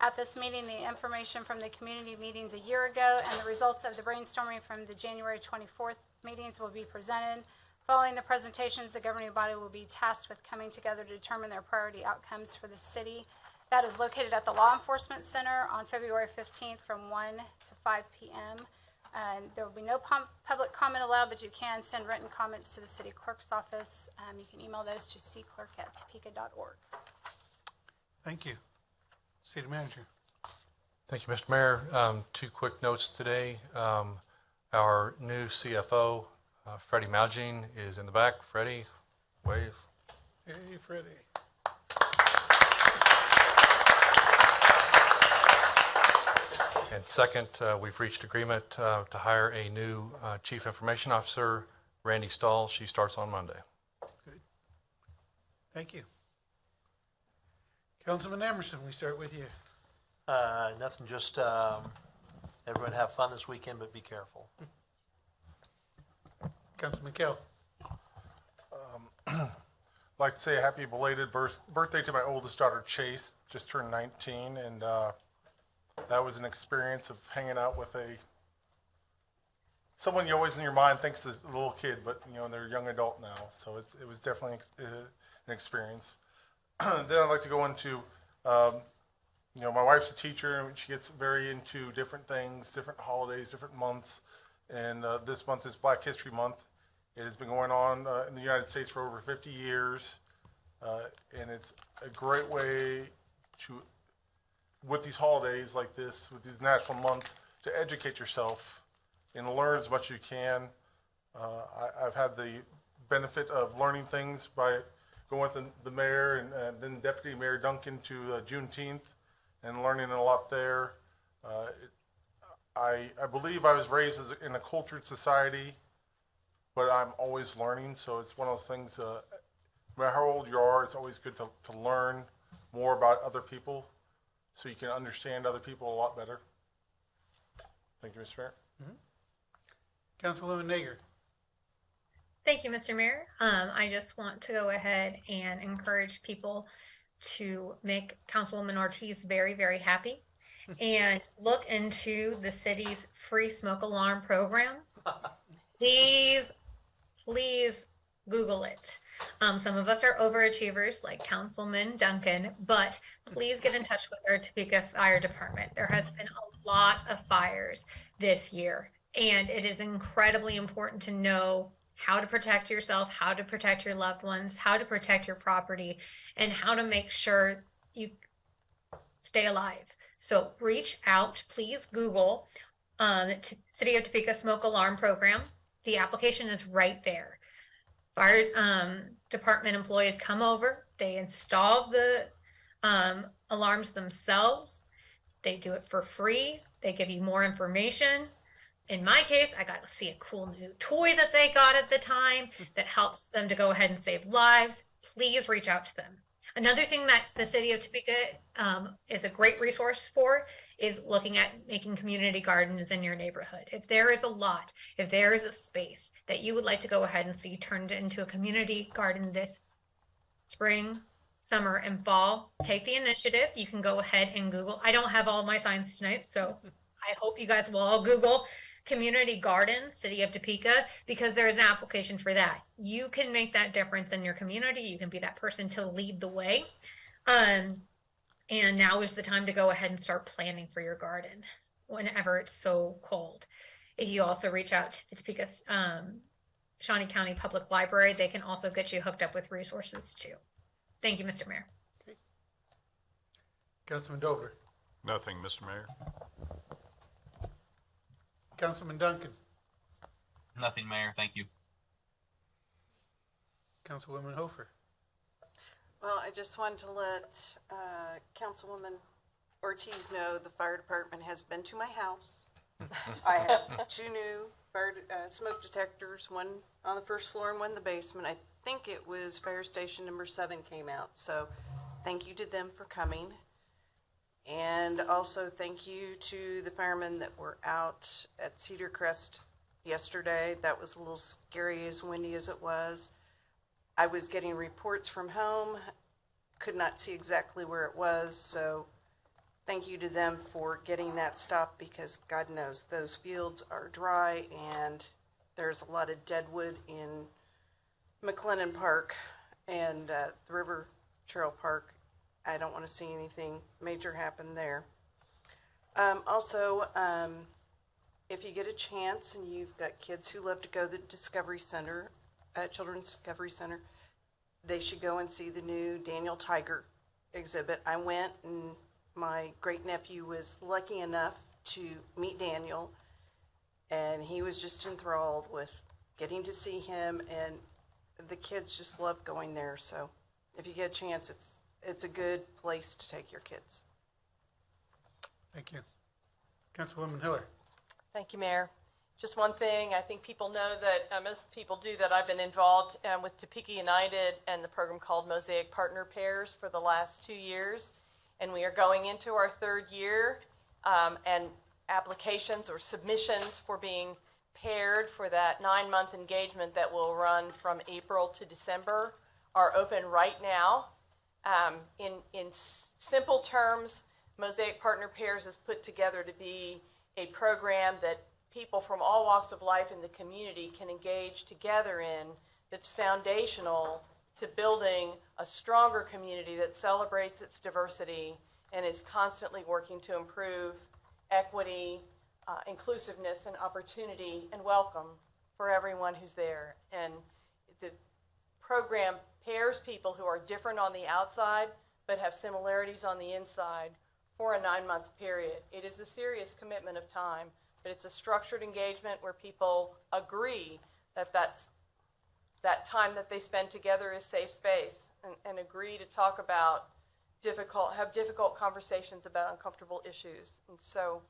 At this meeting, the information from the community meetings a year ago and the results of the brainstorming from the January 24th meetings will be presented. Following the presentations, the governing body will be tasked with coming together to determine their priority outcomes for the city. That is located at the Law Enforcement Center on February 15th from 1 to 5 p.m. And there will be no public comment allowed, but you can send written comments to the city clerk's office. You can email those to cclerk@topeka.org. Thank you. City manager. Thank you, Mr. Mayor. 2 quick notes today. Our new CFO, Freddie Malgene, is in the back. Freddie, wave. Hey, Freddie. And second, we've reached agreement to hire a new Chief Information Officer, Randy Stahl. She starts on Monday. Good. Thank you. Councilman Emerson, we start with you. Nothing, just everyone have fun this weekend, but be careful. Councilman Kell. I'd like to say a happy belated birthday to my oldest daughter, Chase, just turned 19, and that was an experience of hanging out with someone you always in your mind thinks is a little kid, but they're a young adult now. So it was definitely an experience. Then I'd like to go into, my wife's a teacher and she gets very into different things, different holidays, different months. And this month is Black History Month. It has been going on in the United States for over 50 years. And it's a great way to, with these holidays like this, with these national months, to educate yourself and learn as much as you can. I've had the benefit of learning things by going with the mayor and then Deputy Mayor Duncan to Juneteenth and learning a lot there. I believe I was raised in a cultured society, but I'm always learning, so it's one of those things, no matter how old you are, it's always good to learn more about other people so you can understand other people a lot better. Thank you, Mr. Mayor. Councilwoman Nager. Thank you, Mr. Mayor. I just want to go ahead and encourage people to make Councilwoman Ortiz very, very happy and look into the city's free smoke alarm program. Please Google it. Some of us are overachievers like Councilman Duncan, but please get in touch with our Topeka Fire Department. There has been a lot of fires this year, and it is incredibly important to know how to protect yourself, how to protect your loved ones, how to protect your property, and how to make sure you stay alive. So reach out, please Google City of Topeka Smoke Alarm Program. The application is right there. Fire department employees come over, they install the alarms themselves, they do it for free, they give you more information. In my case, I got to see a cool new toy that they got at the time that helps them to go ahead and save lives. Please reach out to them. Another thing that the city of Topeka is a great resource for is looking at making community gardens in your neighborhood. If there is a lot, if there is a space that you would like to go ahead and see turned into a community garden this spring, summer, and fall, take the initiative. You can go ahead and Google. I don't have all my signs tonight, so I hope you guys will all Google community gardens, City of Topeka, because there is an application for that. You can make that difference in your community. You can be that person to lead the way. And now is the time to go ahead and start planning for your garden whenever it's so cold. If you also reach out to the Topeka Shawnee County Public Library, they can also get you hooked up with resources too. Thank you, Mr. Mayor. Okay. Councilman Dover. Nothing, Mr. Mayor. Councilman Duncan. Nothing, Mayor. Thank you. Councilwoman Hofer. Well, I just wanted to let Councilwoman Ortiz know the fire department has been to my house. I have 2 new fire smoke detectors, one on the first floor and one in the basement. I think it was fire station number 7 came out. So thank you to them for coming. And also thank you to the firemen that were out at Cedar Crest yesterday. That was a little scary, as windy as it was. I was getting reports from home, could not see exactly where it was, so thank you to them for getting that stopped, because God knows those fields are dry and there's a lot of dead wood in McLennan Park and the River Trail Park. I don't want to see anything major happen there. Also, if you get a chance and you've got kids who love to go to the Discovery Center, Children's Discovery Center, they should go and see the new Daniel Tiger exhibit. I went, and my great-nephew was lucky enough to meet Daniel, and he was just enthralled with getting to see him, and the kids just love going there. So if you get a chance, it's a good place to take your kids. Thank you. Councilwoman Hiller. Thank you, Mayor. Just one thing, I think people know that, most people do, that I've been involved with Topeka United and the program called Mosaic Partner Pairs for the last 2 years. And we are going into our 3rd year, and applications or submissions for being paired for that 9-month engagement that will run from April to December are open right now. In simple terms, Mosaic Partner Pairs is put together to be a program that people from all walks of life in the community can engage together in, that's foundational to building a stronger community that celebrates its diversity and is constantly working to improve equity, inclusiveness, and opportunity and welcome for everyone who's there. And the program pairs people who are different on the outside but have similarities on the inside for a 9-month period. It is a serious commitment of time, but it's a structured engagement where people agree that that time that they spend together is safe space, and agree to talk about have difficult conversations about uncomfortable issues. And so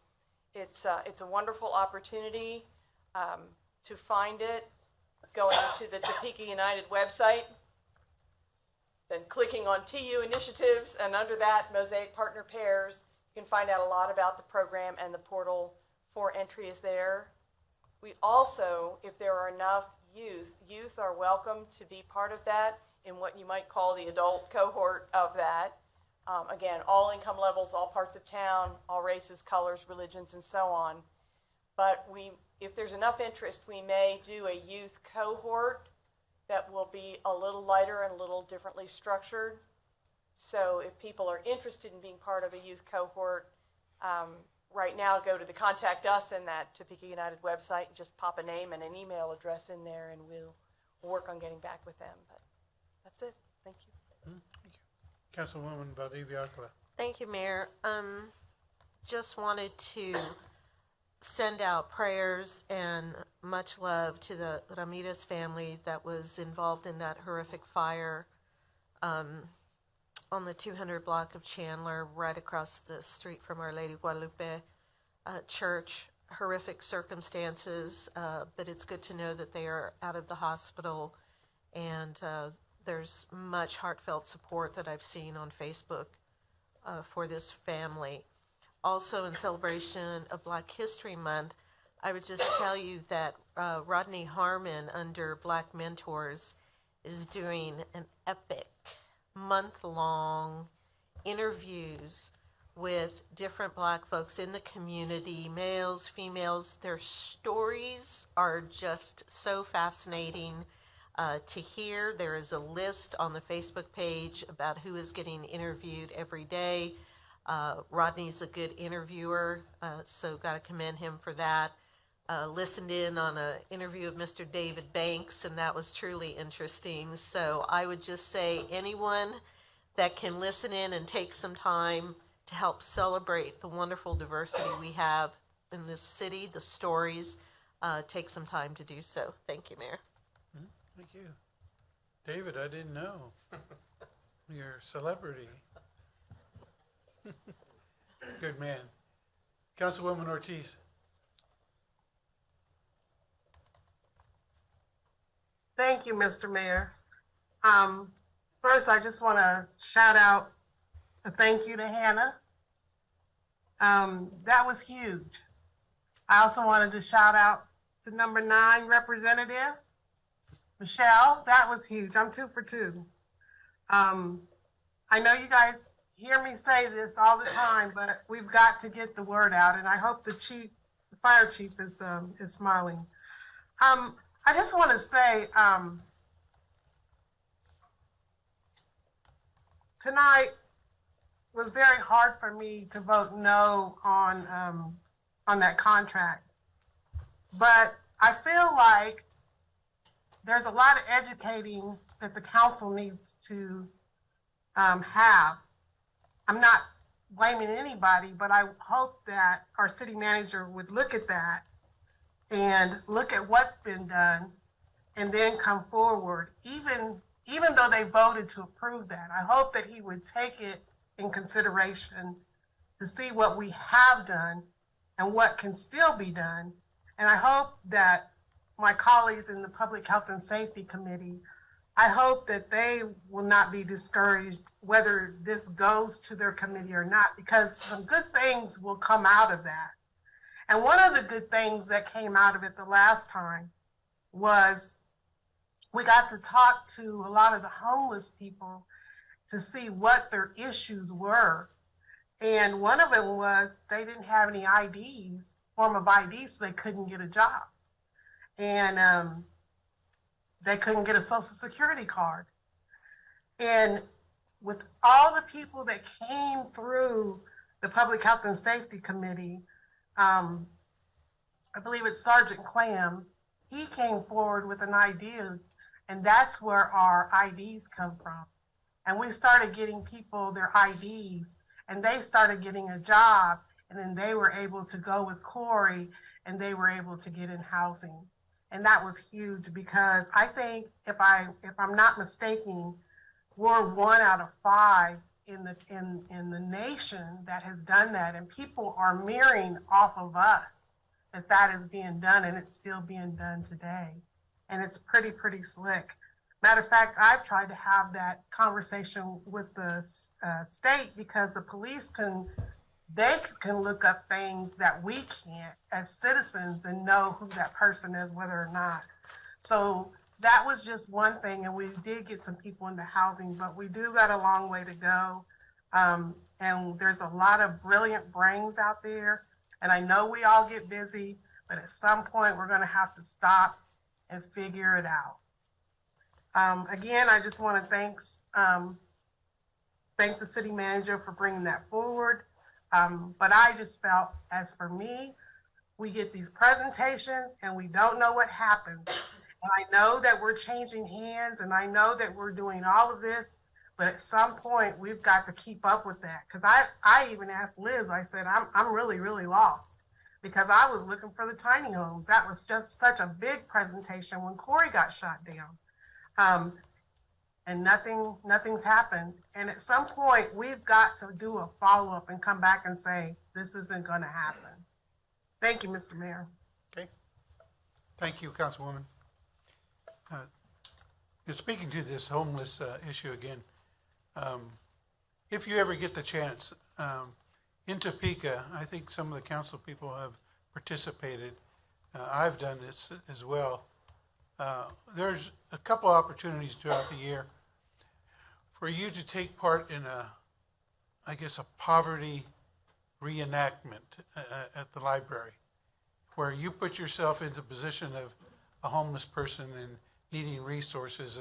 it's a wonderful opportunity to find it, going to the Topeka United website, then clicking on TU initiatives, and under that, Mosaic Partner Pairs. You can find out a lot about the program, and the portal for entry is there. We also, if there are enough youth are welcome to be part of that in what you might call the adult cohort of that. Again, all income levels, all parts of town, all races, colors, religions, and so on. But if there's enough interest, we may do a youth cohort that will be a little lighter and a little differently structured. So if people are interested in being part of a youth cohort, right now go to the Contact Us in that Topeka United website and just pop a name and an email address in there, and we'll work on getting back with them. But that's it. Thank you. Councilwoman Valdivia Alcala. Thank you, Mayor. Just wanted to send out prayers and much love to the Ramirez family that was involved in that horrific fire on the 200 block of Chandler, right across the street from Our Lady Guadalupe Church. Horrific circumstances, but it's good to know that they are out of the hospital, and there's much heartfelt support that I've seen on Facebook for this family. Also, in celebration of Black History Month, I would just tell you that Rodney Harmon under Black Mentors is doing an epic month-long interviews with different Black folks in the community, males, females. Their stories are just so fascinating to hear. There is a list on the Facebook page about who is getting interviewed every day. Rodney's a good interviewer, so got to commend him for that. Listened in on an interview of Mr. David Banks, and that was truly interesting. So I would just say anyone that can listen in and take some time to help celebrate the wonderful diversity we have in this city, the stories, take some time to do so. Thank you, Mayor. Thank you. David, I didn't know. You're a celebrity. Good man. Councilwoman Ortiz. Thank you, Mr. Mayor. First, I just want to shout out a thank you to Hannah. That was huge. I also wanted to shout out to number 9 representative, Michelle. That was huge. I'm 2 for 2. I know you guys hear me say this all the time, but we've got to get the word out, and I hope the fire chief is smiling. I just want to say, tonight was very hard for me to vote no on that contract, but I feel like there's a lot of educating that the council needs to have. I'm not blaming anybody, but I hope that our city manager would look at that and look at what's been done and then come forward, even though they voted to approve that. I hope that he would take it in consideration to see what we have done and what can still be done. And I hope that my colleagues in the Public Health and Safety Committee, I hope that they will not be discouraged whether this goes to their committee or not, because some good things will come out of that. And one of the good things that came out of it the last time was we got to talk to a lot of the homeless people to see what their issues were. And one of them was they didn't have any IDs, form of ID, so they couldn't get a job. And they couldn't get a Social Security card. And with all the people that came through the Public Health and Safety Committee, I believe it's Sergeant Clam, he came forward with an idea And that's where our IDs come from. And we started getting people their IDs, and they started getting a job, and then they were able to go with Corey, and they were able to get in housing. And that was huge, because I think, if I'm not mistaken, we're 1 out of 5 in the nation that has done that, and people are mirroring off of us that is being done, and it's still being done today. And it's pretty slick. Matter of fact, I've tried to have that conversation with the state, because the police can look up things that we can't as citizens and know who that person is, whether or not. So that was just one thing, and we did get some people into housing, but we do got a long way to go. And there's a lot of brilliant brains out there, and I know we all get busy, but at some point we're gonna have to stop and figure it out. Again, I just want to thank the city manager for bringing that forward. But I just felt, as for me, we get these presentations and we don't know what happens. And I know that we're changing hands, and I know that we're doing all of this, but at some point we've got to keep up with that. Because I even asked Liz, I said, I'm really lost, because I was looking for the tiny homes. That was just such a big presentation when Corey got shot down. And nothing's happened. And at some point, we've got to do a follow-up and come back and say, this isn't going to happen. Thank you, Mr. Mayor. Okay. Thank you, Councilwoman. Speaking to this homeless issue again, if you ever get the chance, in Topeka, I think some of the council people have participated. I've done this as well. There's a couple opportunities throughout the year for you to take part in a poverty reenactment at the library, where you put yourself into the position of a homeless person and needing resources.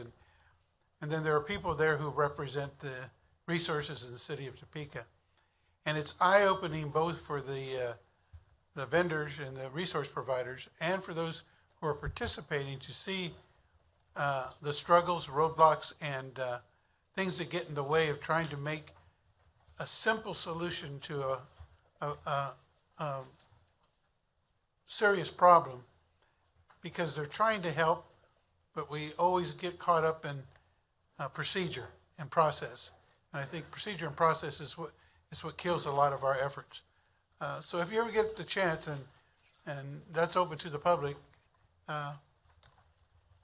And then there are people there who represent the resources in the city of Topeka. And it's eye-opening both for the vendors and the resource providers, and for those who are participating, to see the struggles, roadblocks, and things that get in the way of trying to make a simple solution to a serious problem, because they're trying to help, but we always get caught up in procedure and process. And I think procedure and process is what kills a lot of our efforts. So if you ever get the chance, and that's open to the public,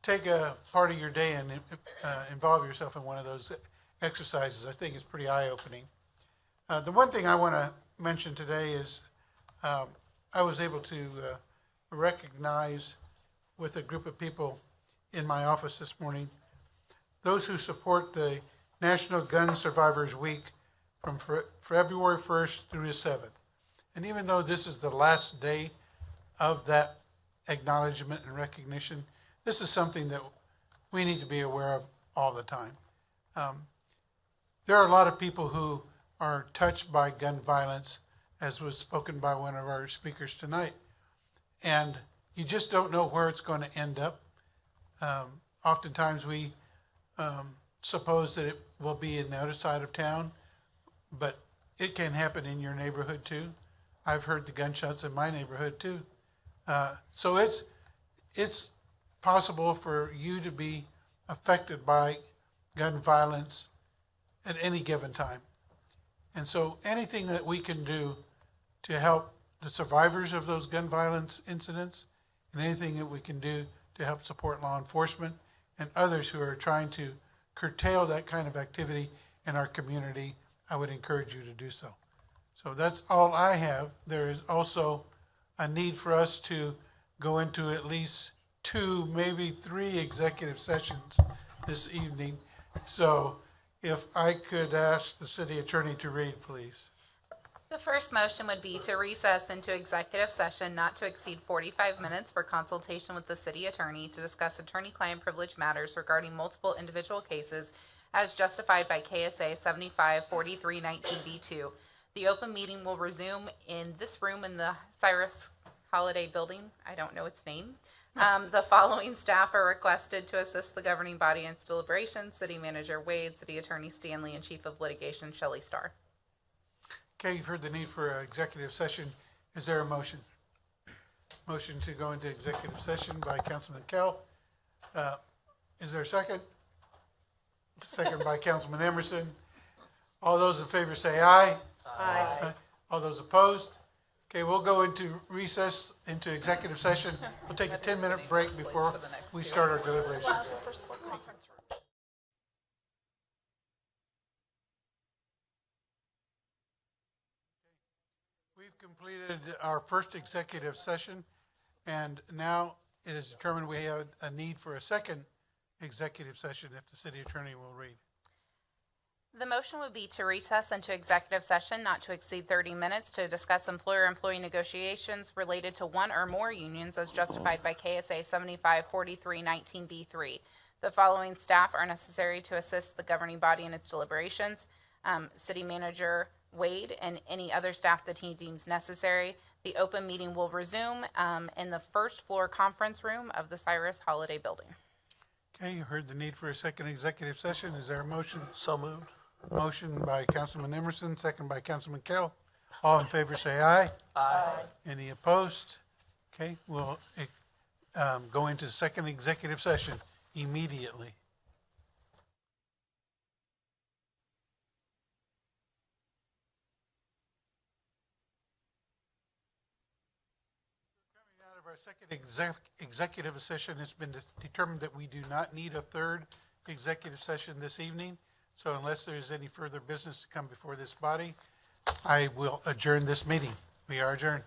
take a part of your day and involve yourself in one of those exercises. I think it's pretty eye-opening. The one thing I want to mention today is I was able to recognize, with a group of people in my office this morning, those who support the National Gun Survivors Week from February 1st through the 7th. And even though this is the last day of that acknowledgement and recognition, this is something that we need to be aware of all the time. There are a lot of people who are touched by gun violence, as was spoken by one of our speakers tonight, and you just don't know where it's going to end up. Oftentimes we suppose that it will be in the other side of town, but it can happen in your neighborhood too. I've heard the gunshots in my neighborhood too. So it's possible for you to be affected by gun violence at any given time. And so anything that we can do to help the survivors of those gun violence incidents, and anything that we can do to help support law enforcement and others who are trying to curtail that kind of activity in our community, I would encourage you to do so. So that's all I have. There is also a need for us to go into at least 2, maybe 3 executive sessions this evening. So if I could ask the city attorney to read, please. The first motion would be to recess into executive session not to exceed 45 minutes for consultation with the city attorney to discuss attorney-client privilege matters regarding multiple individual cases as justified by KSA 754319B2. The open meeting will resume in this room in the Cyrus Holiday Building. I don't know its name. The following staff are requested to assist the governing body in its deliberations: City Manager Wade, City Attorney Stanley, and Chief of Litigation Shelley Starr. Okay, you've heard the need for an executive session. Is there a motion? Motion to go into executive session by Councilman Kell. Is there a second? Second by Councilman Emerson. All those in favor say aye. Aye. All those opposed? Okay, we'll go into recess, into executive session. We'll take a 10-minute break before we start our deliberations. We've completed our first executive session, and now it is determined we have a need for a second executive session if the city attorney will read. The motion would be to recess into executive session not to exceed 30 minutes to discuss employer-employee negotiations related to one or more unions as justified by KSA 754319B3. The following staff are necessary to assist the governing body in its deliberations: City Manager Wade and any other staff that he deems necessary. The open meeting will resume in the first floor conference room of the Cyrus Holiday Building. Okay, you heard the need for a second executive session. Is there a motion? So moved. Motion by Councilman Emerson, second by Councilman Kell. All in favor say aye. Aye. Any opposed? Okay, we'll go into second executive session immediately. Coming out of our second executive session, it's been determined that we do not need a third executive session this evening. So unless there's any further business to come before this body, I will adjourn this meeting. We are adjourned.